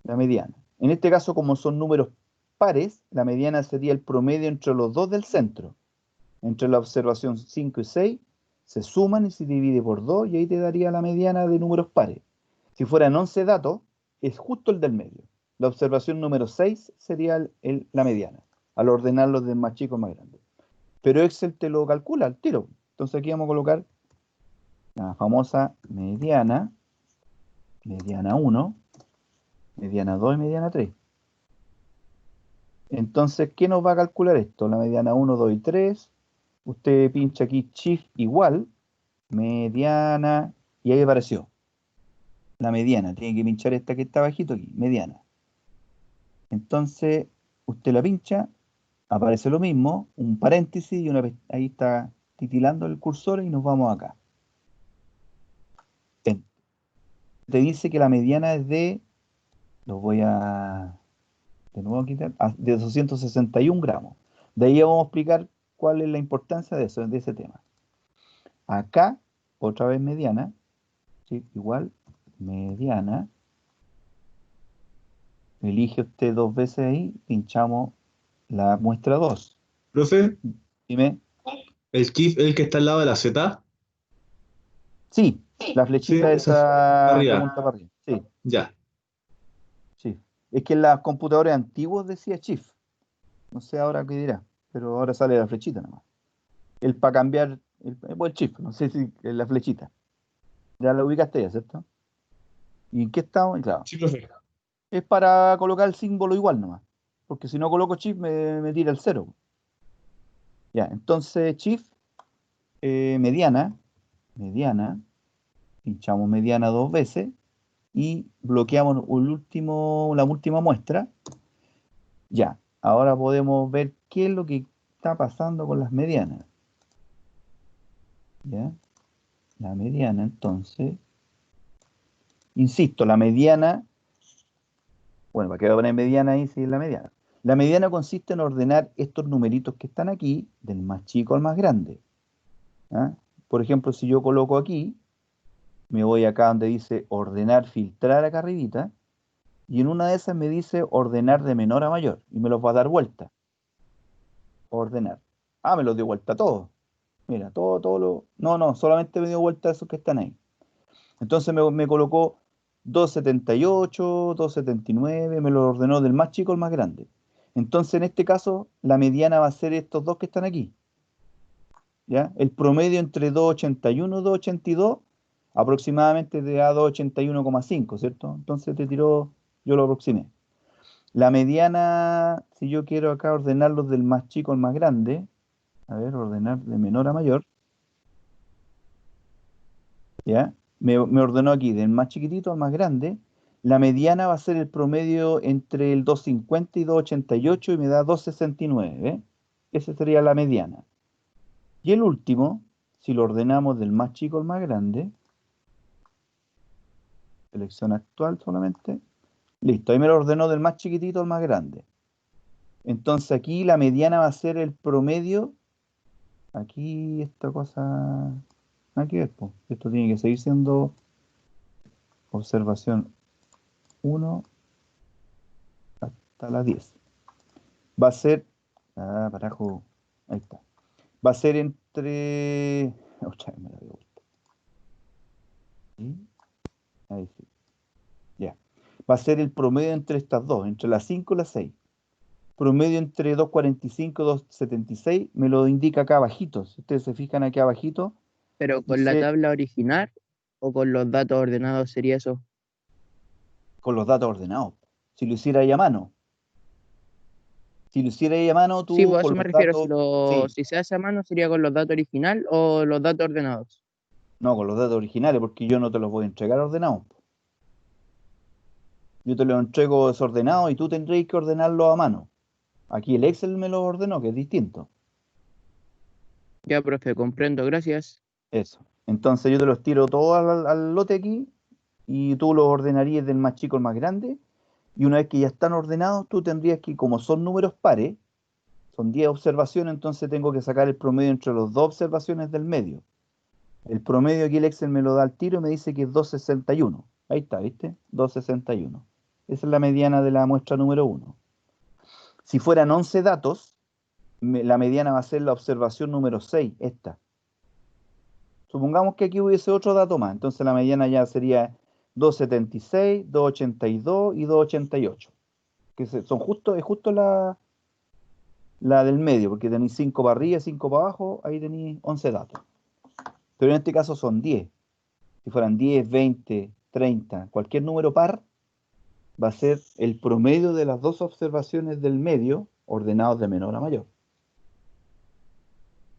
La mediana. En este caso, como son números pares, la mediana sería el promedio entre los dos del centro. Entre la observación 5 y 6 se suman y se divide por 2 y ahí te daría la mediana de números pares. Si fueran 11 datos, es justo el del medio. La observación número 6 sería la mediana, al ordenarlos de más chico a más grande. Pero Excel te lo calcula al tiro. Entonces aquí vamos a colocar la famosa mediana mediana 1, mediana 2 y mediana 3. Entonces, ¿qué nos va a calcular esto? La mediana 1, 2 y 3. Usted pincha aquí Shift igual, mediana, y ahí apareció. La mediana, tiene que pinchar esta que está abajito aquí, mediana. Entonces, usted la pincha, aparece lo mismo, un paréntesis y ahí está titilando el cursor y nos vamos acá. Bien. Te dice que la mediana es lo voy a de nuevo quitar, de 261 gramos. De ahí vamos a explicar cuál es la importancia de eso, de ese tema. Acá, otra vez mediana, ¿sí? Igual, mediana. Elige usted 2 veces ahí, pinchamos la muestra 2. Profe, Dime, el KIF, el que está al lado de la Z. sí, la Sí, flechita esa para esa que arriba. apunta para arriba. Sí, Ya. sí. Es que en las computadoras antiguos decía Shift. No sé ahora qué dirá, pero ahora sale la flechita nomás. El para cambiar, el Shift, no sé si es la flechita. Ya la ubicaste ya, ¿cierto? ¿Y en qué estamos? Y claro, Sí, profe. es para colocar el símbolo igual nomás. Porque si no coloco Shift me tira el cero. Ya, entonces Shift, mediana, mediana, pinchamos mediana 2 veces y bloqueamos la última muestra. Ya, ahora podemos ver qué es lo que está pasando con las medianas. ¿Ya? La mediana, entonces, insisto, la mediana, bueno, ¿para qué voy a poner mediana ahí si es la mediana? La mediana consiste en ordenar estos numeritos que están aquí, del más chico al más grande. ¿Ah? Por ejemplo, si yo coloco aquí, me voy acá donde dice ordenar, filtrar acá arribita, y en una de esas me dice ordenar de menor a mayor, y me los va a dar vuelta. Ordenar. Ah, me los dio vuelta todo. Mira, todo lo... No, no, solamente me dio vuelta esos que están ahí. Entonces me colocó 278, 279, me lo ordenó del más chico al más grande. Entonces, en este caso, la mediana va a ser estos dos que están aquí. ¿Ya? El promedio entre 281 y 282 aproximadamente te da 281,5, ¿cierto? Entonces te tiró, yo lo aproximé. La mediana, si yo quiero acá ordenarlos del más chico al más grande, a ver, ordenar de menor a mayor, ¿ya? Me ordenó aquí del más chiquitito al más grande. La mediana va a ser el promedio entre el 250 y 288 y me da 269, ¿eh? Esa sería la mediana. Y el último, si lo ordenamos del más chico al más grande, selección actual solamente, listo, ahí me lo ordenó del más chiquitito al más grande. Entonces aquí la mediana va a ser el promedio, aquí esta cosa, aquí es, po. Esto tiene que seguir siendo observación 1 hasta la 10. Va a ser, carajo, ahí está. Va a ser entre, otra vez me la dio vuelta. ¿Sí? Ahí sí, ya. Va a ser el promedio entre estas dos, entre las 5 y las 6. Promedio entre 245 y 276, me lo indica acá abajito. Si ustedes se fijan aquí abajito, Pero con la dice tabla original o con los datos ordenados sería eso. con los datos ordenados. Si lo hiciera ahí a mano, si lo hiciera ahí a mano, Sí, tú pues a con eso me los refiero. datos, sí, Si se hace a mano sería con los datos original o los datos ordenados. no, con los datos originales, porque yo no te los voy a entregar ordenados. Yo te los entrego desordenados y tú tendréis que ordenarlos a mano. Aquí el Excel me los ordenó, que es distinto. Ya, profe, comprendo, gracias. Eso. Entonces yo te los tiro todos al lote aquí y tú los ordenarías del más chico al más grande. Y una vez que ya están ordenados, tú tendrías que, como son números pares, son 10 observaciones, entonces tengo que sacar el promedio entre las dos observaciones del medio. El promedio aquí el Excel me lo da al tiro y me dice que es 261. Ahí está, ¿viste? 261. Esa es la mediana de la muestra número 1. Si fueran 11 datos, la mediana va a ser la observación número 6, esta. Supongamos que aquí hubiese otro dato más, entonces la mediana ya sería 276, 282 y 288, que son es justo la del medio, porque tenéis 5 para arriba, 5 para abajo, ahí tenéis 11 datos. Pero en este caso son 10. Si fueran 10, 20 30, cualquier número par, va a ser el promedio de las dos observaciones del medio ordenados de menor a mayor.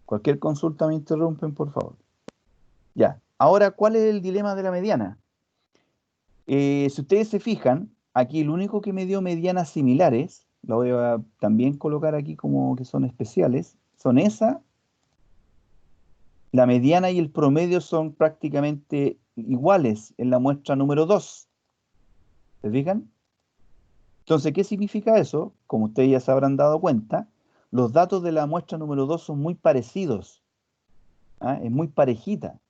Cualquier consulta me interrumpen, por favor. Ya, ahora, ¿cuál es el dilema de la mediana? Si ustedes se fijan, aquí el único que me dio medianas similares, lo voy a también colocar aquí como que son especiales, son esa, la mediana y el promedio son prácticamente iguales en la muestra número 2. ¿Se fijan? Entonces, ¿qué significa eso? Como ustedes ya se habrán dado cuenta, los datos de la muestra número 2 son muy parecidos. ¿Ah? Es muy parejita.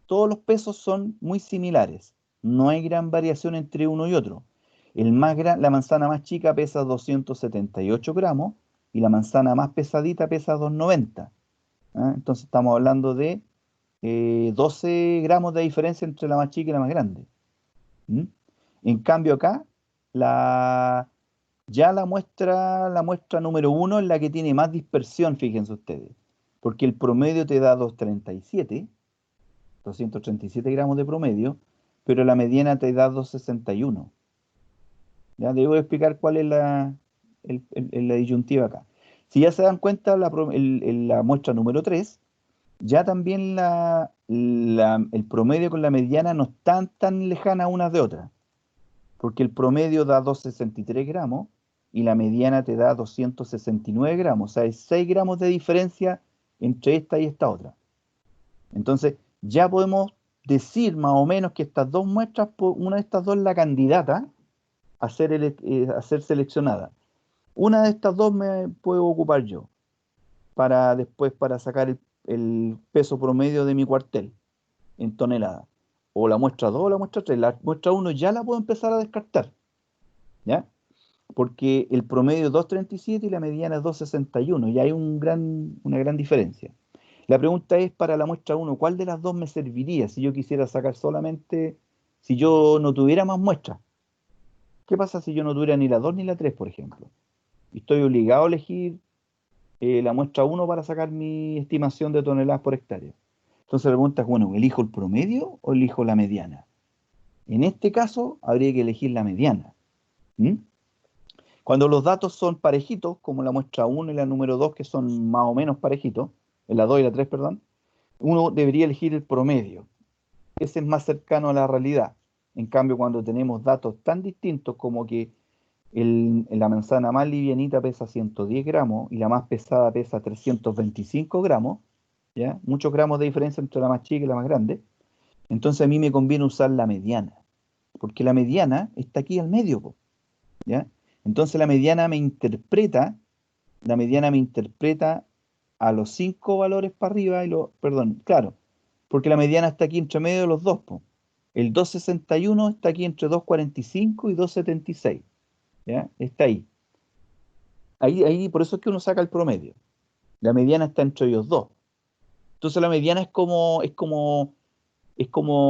Todos los pesos son muy similares. No hay gran variación entre uno y otro. La manzana más chica pesa 278 gramos y la manzana más pesadita pesa 290. ¿Ah? Entonces estamos hablando de 12 gramos de diferencia entre la más chica y la más grande. ¿Mm? En cambio acá, la muestra número 1 es la que tiene más dispersión, fíjense ustedes, porque el promedio te da 237 gramos de promedio, pero la mediana te da 261. Ya debo explicar cuál es la disyuntiva acá. Si ya se dan cuenta, la muestra número 3, ya también el promedio con la mediana no están tan lejanas unas de otras, porque el promedio da 263 gramos y la mediana te da 269 gramos, o sea, hay 6 gramos de diferencia entre esta y esta otra. Entonces, ya podemos decir más o menos que estas dos muestras, una de estas dos es la candidata a ser seleccionada. Una de estas dos me puedo ocupar yo para después sacar el peso promedio de mi cuartel en toneladas. O la muestra 2 o la muestra 3. La muestra 1 ya la puedo empezar a descartar, ¿ya? Porque el promedio es 237 y la mediana es 261. Y hay una gran diferencia. La pregunta es, para la muestra 1, ¿cuál de las dos me serviría si yo quisiera sacar solamente, si yo no tuviera más muestras? ¿Qué pasa si yo no tuviera ni la 2 ni la 3, por ejemplo? Y estoy obligado a elegir la muestra 1 para sacar mi estimación de toneladas por hectárea. Entonces la pregunta es, bueno, ¿elijo el promedio o elijo la mediana? En este caso, habría que elegir la mediana. ¿Mm? Cuando los datos son parejitos, como la muestra 1 y la número 2, que son más o menos parejitos, la 2 y la 3, perdón, uno debería elegir el promedio. Ese es más cercano a la realidad. En cambio, cuando tenemos datos tan distintos como que la manzana más livianita pesa 110 gramos y la más pesada pesa 325 gramos, ¿ya? Muchos gramos de diferencia entre la más chica y la más grande. Entonces a mí me conviene usar la mediana, porque la mediana está aquí al medio, po, ¿ya? Entonces la mediana me interpreta a los 5 valores para arriba perdón, claro, porque la mediana está aquí entre medio de los dos, po. El 261 está aquí entre 245 y 276, ¿ya? Está ahí. Ahí, por eso es que uno saca el promedio. La mediana está entre ellos dos. Entonces la mediana es como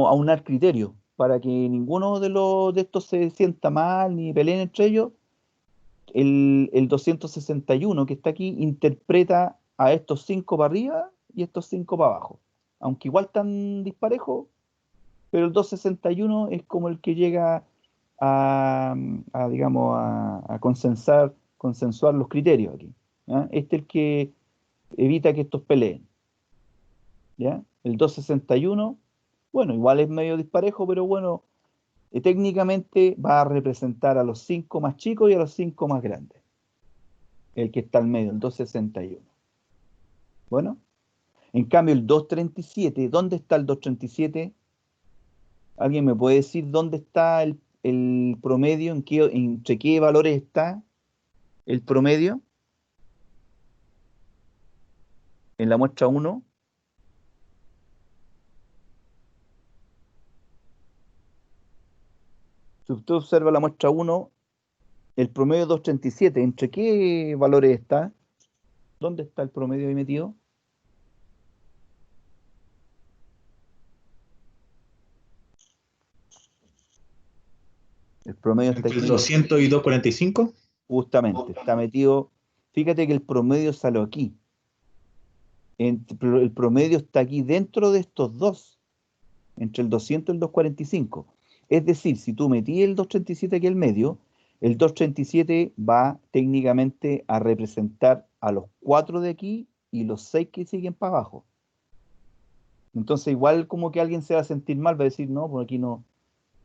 aunar criterios para que ninguno de estos se sienta mal ni peleen entre ellos. El 261 que está aquí interpreta a estos 5 para arriba y estos 5 para abajo. Aunque igual están disparejos, pero el 261 es como el que llega digamos, a consensuar los criterios aquí, ¿ya? Este es el que evita que estos peleen, ¿ya? El 261, bueno, igual es medio disparejo, pero bueno, técnicamente va a representar a los 5 más chicos y a los 5 más grandes. El que está al medio, el 261. Bueno, en cambio el 237, ¿dónde está el 237? ¿Alguien me puede decir dónde está el promedio? ¿Entre qué valores está el promedio? En la muestra 1. Si usted observa la muestra 1, el promedio es 237. ¿Entre qué valores está? ¿Dónde está el promedio ahí metido? El promedio está Entre el aquí, 200 y 245. justamente, está metido. Fíjate que el promedio salió aquí. El promedio está aquí dentro de estos dos, entre el 200 y el 245. Es decir, si tú metí el 237 aquí al medio, el 237 va técnicamente a representar a los 4 de aquí y los 6 que siguen para abajo. Entonces igual como que alguien se va a sentir mal, va a decir, no, por aquí no.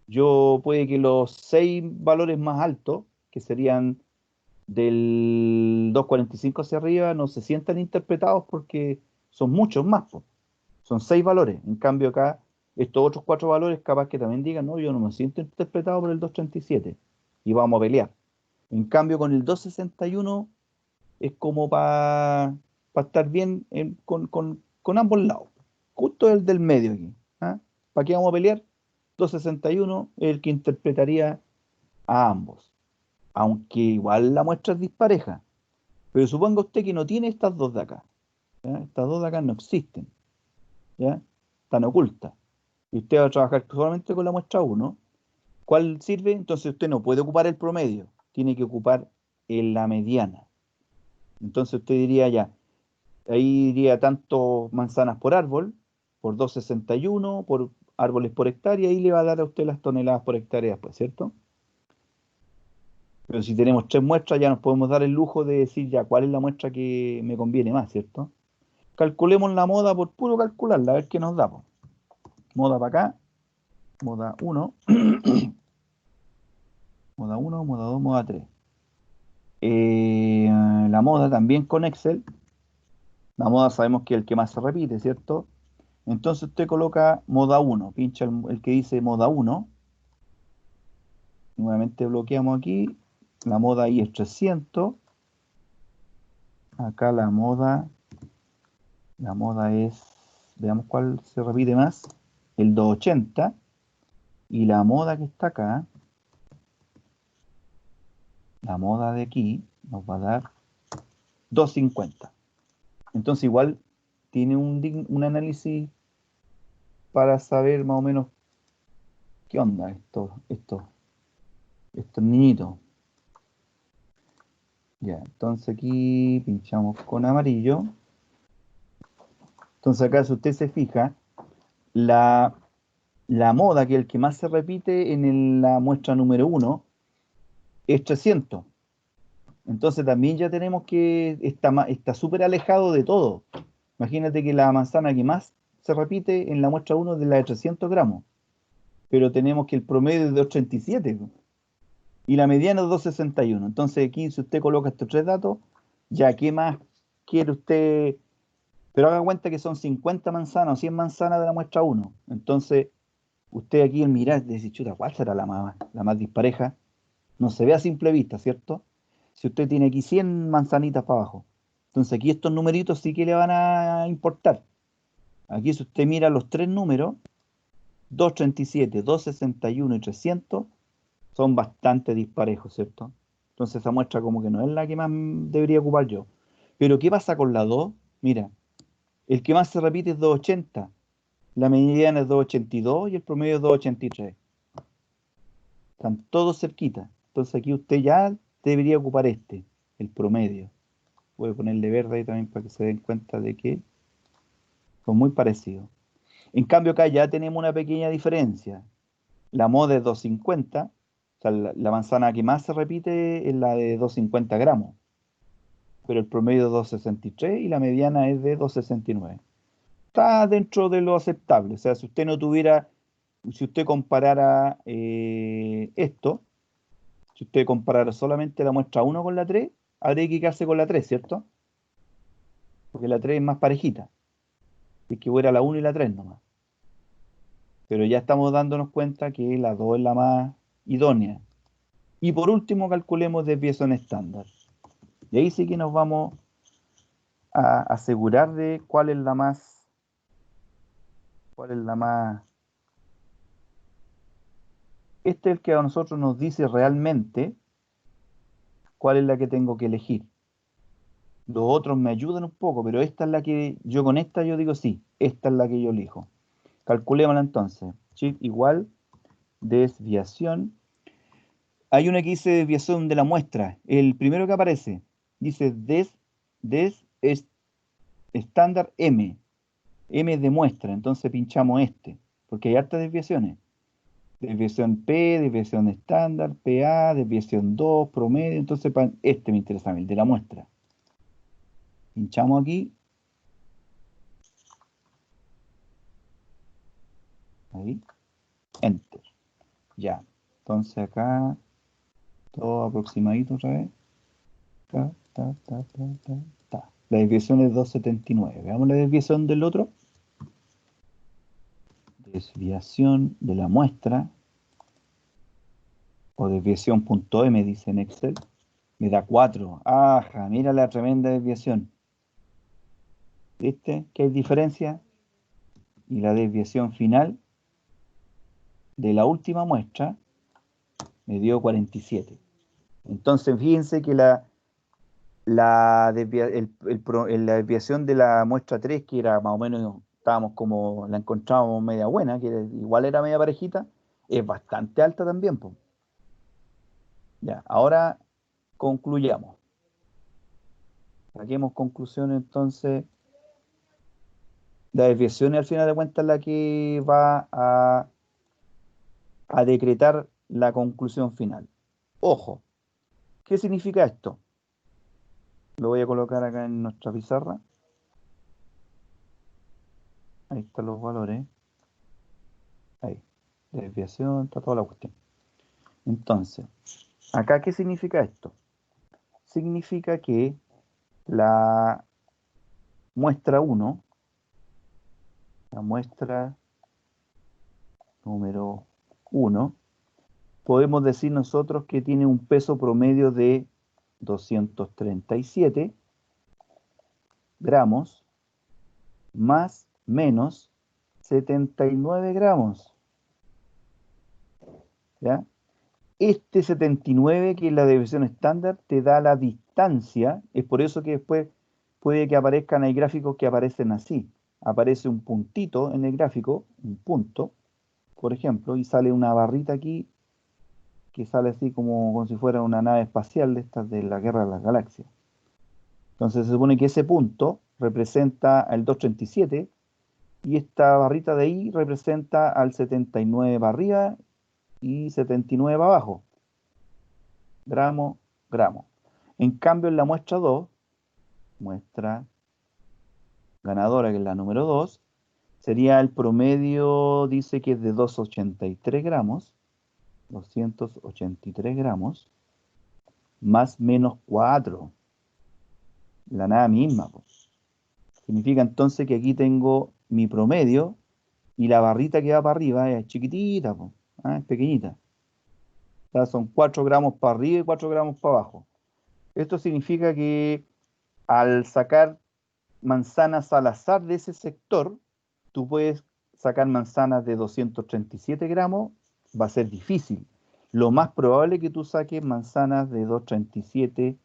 Yo puede que los 6 valores más altos, que serían del 245 hacia arriba, no se sientan interpretados porque son muchos más, po. Son 6 valores. En cambio acá, estos otros 4 valores capaz que también digan, no, yo no me siento interpretado por el 237 y vamos a pelear. En cambio con el 261 es como para estar bien con ambos lados. Justo el del medio aquí. ¿Ah? ¿Para qué vamos a pelear? 261 es el que interpretaría a ambos. Aunque igual la muestra es dispareja. Pero suponga usted que no tiene estas dos de acá. ¿Ya? Estas dos de acá no existen. ¿Ya? Están ocultas. Y usted va a trabajar solamente con la muestra 1. ¿Cuál sirve? Entonces usted no puede ocupar el promedio. Tiene que ocupar la mediana. Entonces usted diría ya, ahí diría tanto manzanas por árbol, por 261, por árboles por hectárea, y le va a dar a usted las toneladas por hectárea después, ¿cierto? Pero si tenemos 3 muestras, ya nos podemos dar el lujo de decir ya cuál es la muestra que me conviene más, ¿cierto? Calculemos la moda por puro calcularla, a ver qué nos da, po. Moda para acá, moda 1, moda 1, moda 2, moda 3. La moda también con Excel. La moda sabemos que es el que más se repite, ¿cierto? Entonces usted coloca moda 1, pincha el que dice moda 1. Nuevamente bloqueamos aquí. La moda ahí es 300. Acá la moda es, veamos cuál se repite más, el 280. Y la moda que está acá, la moda de aquí, nos va a dar 250. Entonces igual tiene un análisis para saber más o menos qué onda estos niñitos. Ya, entonces aquí pinchamos con amarillo. Entonces acá si usted se fija, la moda, que es el que más se repite en la muestra número 1, es 300. Entonces también ya tenemos que está súper alejado de todo. Imagínate que la manzana que más se repite en la muestra 1 es de la de 300 gramos, pero tenemos que el promedio es de 237 y la mediana es 261. Entonces aquí si usted coloca estos 3 datos, ya qué más quiere usted, pero haga cuenta que son 50 manzanas o 100 manzanas de la muestra 1. Entonces usted aquí al mirar dice, chuta, ¿cuál será la más dispareja? No se ve a simple vista, ¿cierto? Si usted tiene aquí 100 manzanitas para abajo. Entonces aquí estos numeritos sí que le van a importar. Aquí si usted mira los 3 números, 237, 261 y 300, son bastante disparejos, ¿cierto? Entonces esa muestra como que no es la que más debería ocupar yo. Pero ¿qué pasa con la 2? Mira, el que más se repite es 280, la mediana es 282 y el promedio es 283. Están todos cerquitas. Entonces aquí usted ya debería ocupar el promedio. Voy a ponerle verde ahí también para que se den cuenta de que son muy parecidos. En cambio acá ya tenemos una pequeña diferencia. La moda es 250, o sea, la manzana que más se repite es la de 250 gramos, pero el promedio es 263 y la mediana es de 269. Está dentro de lo aceptable. O sea, si usted comparara esto, si usted comparara solamente la muestra 1 con la 3, habría que quedarse con la 3, ¿cierto? Porque la 3 es más parejita. Es que fuera la 1 y la 3 nomás. Pero ya estamos dándonos cuenta que la 2 es la más idónea. Y por último, calculemos desviación estándar. Y ahí sí que nos vamos a asegurar de cuál es la más. Este es el que a nosotros nos dice realmente cuál es la que tengo que elegir. Los otros me ayudan un poco, pero esta es la que con esta yo digo sí, esta es la que yo elijo. Calculémosla entonces. Shift igual desviación. Hay una que dice desviación de la muestra. El primero que aparece dice estándar M. M es de muestra, entonces pinchamos porque hay hartas desviaciones. Desviación P, desviación estándar, PA, desviación 2, promedio. Entonces, este me interesa a mí, el de la muestra. Pinchamos aquí. Ahí. Enter. Ya. Entonces acá, todo aproximadito otra vez. Ta, ta, ta, ta, ta, ta. La desviación es 279. Veamos la desviación del otro. Desviación de la muestra. O desviación.m, dice en Excel. Me da 4. Ajá, mira la tremenda desviación. ¿Viste? ¿Qué hay diferencia? Y la desviación final de la última muestra me dio 47. Entonces, fíjense que la desviación de la muestra 3, que era más o menos, estábamos como, la encontrábamos media buena, que igual era media parejita, es bastante alta también, po. Ya, ahora concluyamos. Saquemos conclusiones entonces. La desviación al final de cuentas es la que va a decretar la conclusión final. Ojo, ¿qué significa esto? Lo voy a colocar acá en nuestra pizarra. Ahí están los valores. Ahí. Desviación, está toda la cuestión. Entonces, acá, ¿qué significa esto? Significa que la muestra 1, la muestra número 1, podemos decir nosotros que tiene un peso promedio de 237 gramos más menos 79 gramos. ¿Ya? Este 79, que es la desviación estándar, te da la distancia. Es por eso que después puede que aparezcan, hay gráficos que aparecen así. Aparece un puntito en el gráfico, un punto, por ejemplo, y sale una barrita aquí que sale así como si fuera una nave espacial de estas de la Guerra de las Galaxias. Entonces se supone que ese punto representa al 237 y esta barrita de ahí representa al 79 para arriba y 79 para abajo. Gramo, gramo. En cambio, en la muestra 2, muestra ganadora, que es la número 2, sería el promedio, dice que es de 283 gramos, 283 gramos, más menos 4, la nada misma, pues. Significa entonces que aquí tengo mi promedio y la barrita que va para arriba es chiquitita, pues, es pequeñita. O sea, son 4 gramos para arriba y 4 gramos para abajo. Esto significa que al sacar manzanas al azar de ese sector, tú puedes sacar manzanas de 237 gramos, va a ser difícil. Lo más probable es que tú saques manzanas de 237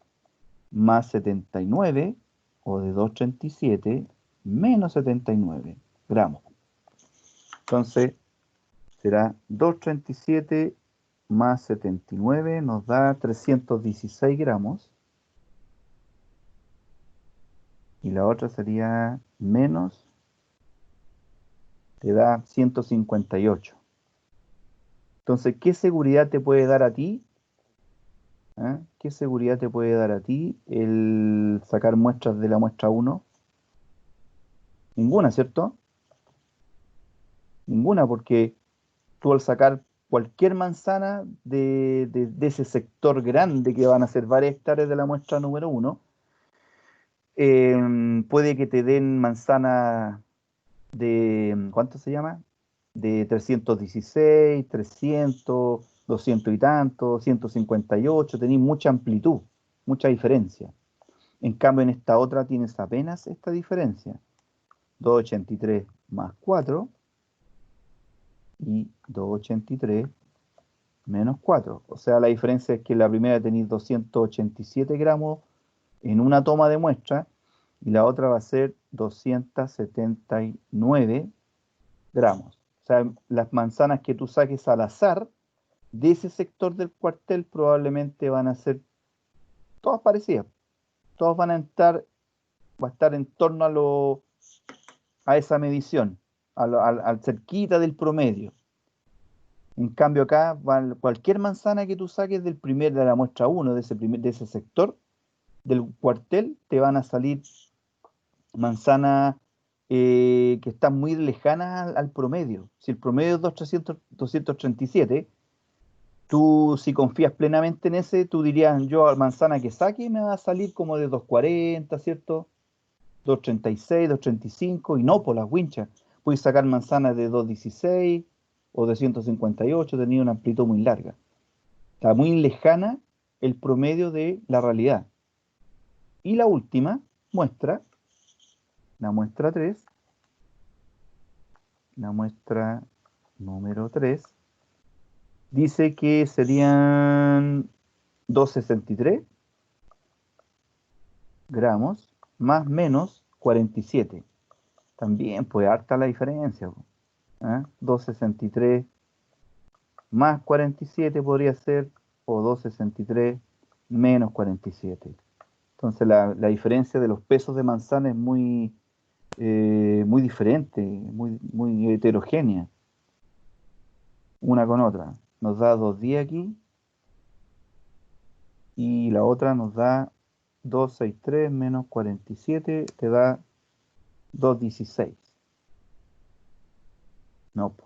más 79 o de 237 menos 79 gramos. Entonces, será 237 más 79 nos da 316 gramos. Y la otra sería menos, te da 158. Entonces, ¿qué seguridad te puede dar a ti? ¿Qué seguridad te puede dar a ti el sacar muestras de la muestra 1? Ninguna, ¿cierto? Ninguna, porque tú al sacar cualquier manzana de ese sector grande, que van a ser varias hectáreas de la muestra número 1, puede que te den manzana de, ¿cuánto se llama? De 316, 300, 200 y tanto, 158, tenéis mucha amplitud, mucha diferencia. En cambio, en esta otra tienes apenas esta diferencia. 283 más 4 y 283 menos 4. O sea, la diferencia es que la primera tenéis 287 gramos en una toma de muestra y la otra va a ser 279 gramos. O sea, las manzanas que tú saques al azar de ese sector del cuartel probablemente van a ser todas parecidas. Todas van a estar, va a estar en torno a esa medición, al cerquita del promedio. En cambio acá, cualquier manzana que tú saques de la muestra 1, de ese sector, del cuartel, te van a salir manzanas que están muy lejanas al promedio. Si el promedio es 237, tú si confías plenamente en ese, tú dirías, yo manzana que saque me va a salir como de 240, ¿cierto? 236, 235, y no por las winchas. Puedes sacar manzanas de 216 o de 158, tenía una amplitud muy larga. Está muy lejana el promedio de la realidad. Y la última muestra, la muestra 3, la muestra número 3, dice que serían 263 gramos más menos 47. También, pues, harta la diferencia. ¿Eh? 263 más 47 podría ser, o 263 menos 47. Entonces la diferencia de los pesos de manzana es muy diferente, muy heterogénea, una con otra. Nos da 210 aquí, y la otra nos da 263 menos 47, te da 216. No, po.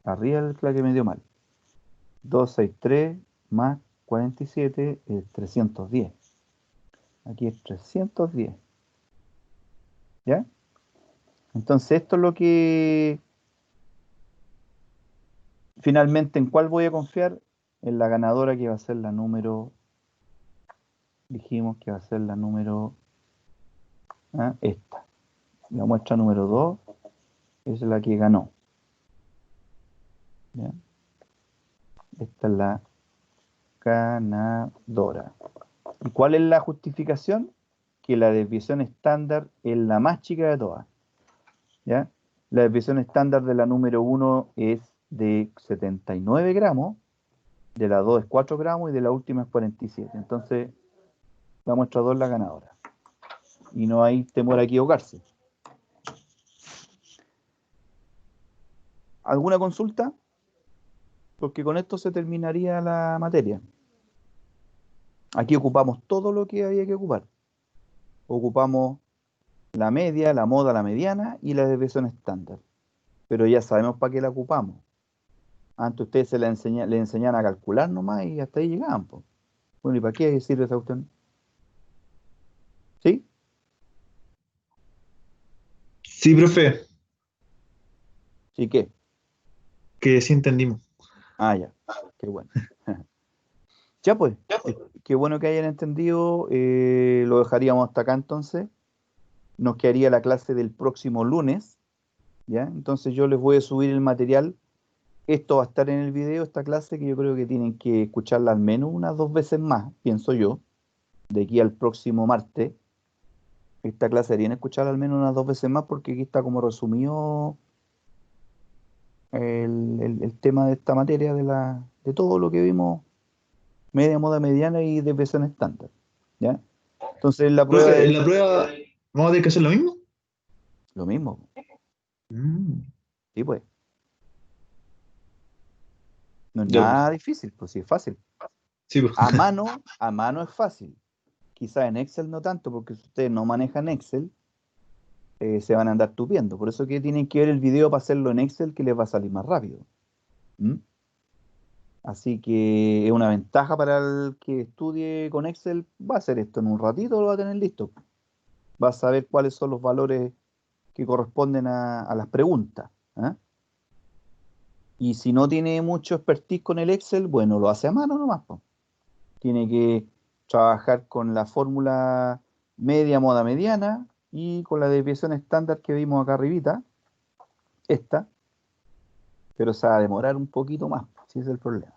Arriba es la que me dio mal. 263 más 47 es 310. Aquí es 310. ¿Ya? Entonces esto es lo que finalmente, ¿en cuál voy a confiar? En la ganadora, que va a ser la número, dijimos que va a ser la número, esta. La muestra número 2 es la que ganó. ¿Ya? Esta es la ganadora. ¿Y cuál es la justificación? Que la desviación estándar es la más chica de todas. ¿Ya? La desviación estándar de la número 1 es de 79 gramos, de la 2 es 4 gramos y de la última es 47. Entonces, la muestra 2 es la ganadora. Y no hay temor a equivocarse. ¿Alguna consulta? Porque con esto se terminaría la materia. Aquí ocupamos todo lo que había que ocupar. Ocupamos la media, la moda, la mediana y la desviación estándar. Pero ya sabemos para qué la ocupamos. Antes ustedes le enseñan a calcular nomás y hasta ahí llegaban, po. Bueno, ¿y para qué sirve esa cuestión? ¿Sí? Sí, profe, ¿Sí qué? que sí entendimos. Ah, ya. Qué bueno. Ya pues, qué bueno que hayan entendido. Lo dejaríamos hasta acá entonces. Nos quedaría la clase del próximo lunes, ¿ya? Entonces yo les voy a subir el material. Esto va a estar en el video, esta clase, que yo creo que tienen que escucharla al menos unas 2 veces más, pienso yo, de aquí al próximo martes. Esta clase deberían escucharla al menos unas 2 veces más, porque aquí está como resumido el tema de esta materia, de todo lo que vimos, media, moda, mediana y desviación estándar, ¿ya? Entonces la prueba Profe, en es la prueba vamos a tener que hacer lo mismo. lo mismo, Mm, sí, pues, no es ya, pues. nada difícil, pues sí es fácil. Sí, pues. A mano es fácil. Quizás en Excel no tanto, porque si ustedes no manejan Excel, se van a andar tupiendo. Por eso que tienen que ver el video para hacerlo en Excel, que les va a salir más rápido. ¿Mm? Así que es una ventaja para el que estudie con Excel. Va a hacer esto en un ratito, lo va a tener listo. Va a saber cuáles son los valores que corresponden a las preguntas. ¿Ah? Y si no tiene mucho expertise con el Excel, bueno, lo hace a mano nomás, po. Tiene que trabajar con la fórmula media, moda, mediana y con la desviación estándar que vimos acá arribita, esta, pero se va a demorar un poquito más, si ese es el problema.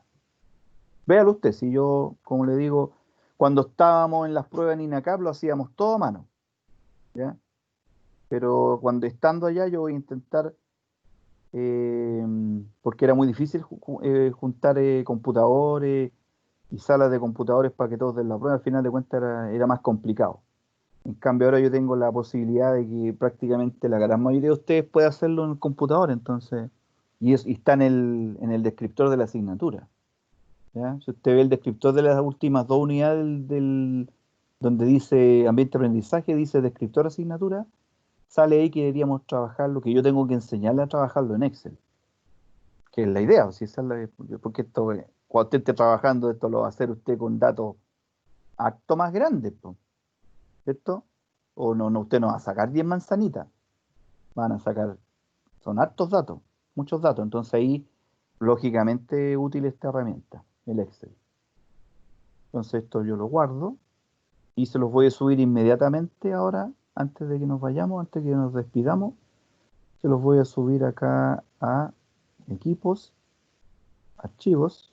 Véalo usted, si yo, como le digo, cuando estábamos en las pruebas en INACAP lo hacíamos todo a mano, ¿ya? Pero cuando estando allá yo voy a intentar, eh, porque era muy difícil juntar computadores y salas de computadores para que todos den la prueba, al final de cuentas era más complicado. En cambio ahora yo tengo la posibilidad de que prácticamente la gran mayoría de ustedes puede hacerlo en el computador, entonces y está en el descriptor de la asignatura. ¿Ya? Si usted ve el descriptor de las últimas dos unidades donde dice ambiente de aprendizaje, dice descriptor asignatura, sale ahí que deberíamos trabajarlo, que yo tengo que enseñarle a trabajarlo en Excel, que es la idea, o si esa es porque esto, cuando usted esté trabajando, esto lo va a hacer usted con datos harto más grandes, po, ¿cierto? O no, usted no va a sacar 10 manzanitas, van a sacar, son hartos datos, muchos datos, entonces ahí, lógicamente, es útil esta herramienta, el Excel. Entonces esto yo lo guardo y se los voy a subir inmediatamente ahora, antes de que nos vayamos, antes de que nos despidamos, se los voy a subir acá a equipos, archivos.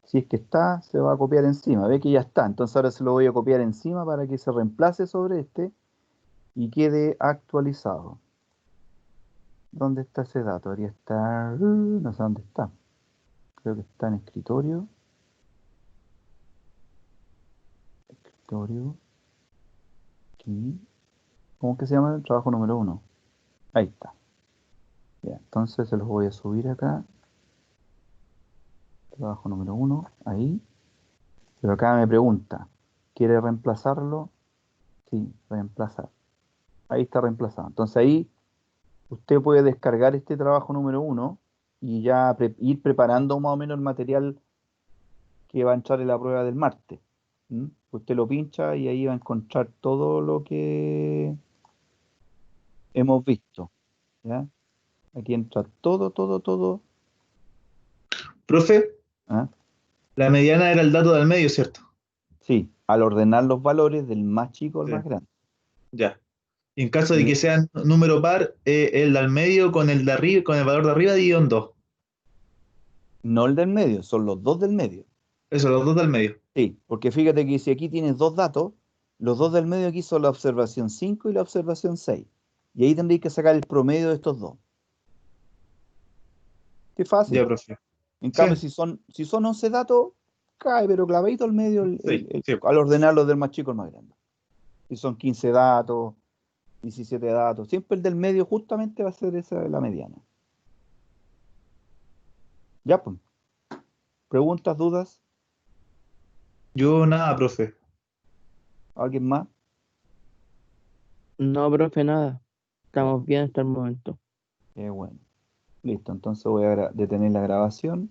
Si es que está, se va a copiar encima. Ve que ya está. Entonces ahora se lo voy a copiar encima para que se reemplace sobre este y quede actualizado. ¿Dónde está ese dato? Debería estar... no sé dónde está. Creo que está en escritorio. Escritorio. Aquí. ¿Cómo que se llama el trabajo número 1? Ahí está. Ya, entonces se los voy a subir acá. Trabajo número 1, ahí. Pero acá me pregunta, ¿quiere reemplazarlo? Sí, reemplazar. Ahí está reemplazado. Entonces ahí usted puede descargar este trabajo número 1 y ya ir preparando más o menos el material que va a entrar en la prueba del martes. ¿Mm? Usted lo pincha y ahí va a encontrar todo lo que hemos visto. ¿Ya? Aquí entra todo, todo, todo. Profe, ¿Ah? la mediana era el dato del medio, ¿cierto? Sí, al ordenar los valores del más chico al Sí. más grande. Ya. Y en caso de Y que sea número par, el del medio con el de arriba, con el valor de arriba dividido en 2. no el del medio, son los dos del medio. Eso, los dos del medio. Sí, porque fíjate que si aquí tienes dos datos, los dos del medio aquí son la observación 5 y la observación 6. Y ahí tendréis que sacar el promedio de estos dos. Qué Ya, fácil. profe. En Sí, cambio, si son 11 datos, cae, pero clavadito al medio sí, sí. al ordenarlos del más chico al más grande. Si son 15 datos, 17 datos, siempre el del medio justamente va a ser esa la mediana. Ya, pues. ¿Preguntas, dudas? Yo nada, profe. ¿Alguien más? No, profe, nada. Ya, Estamos bien hasta el momento. qué bueno. Listo, entonces voy a detener la grabación.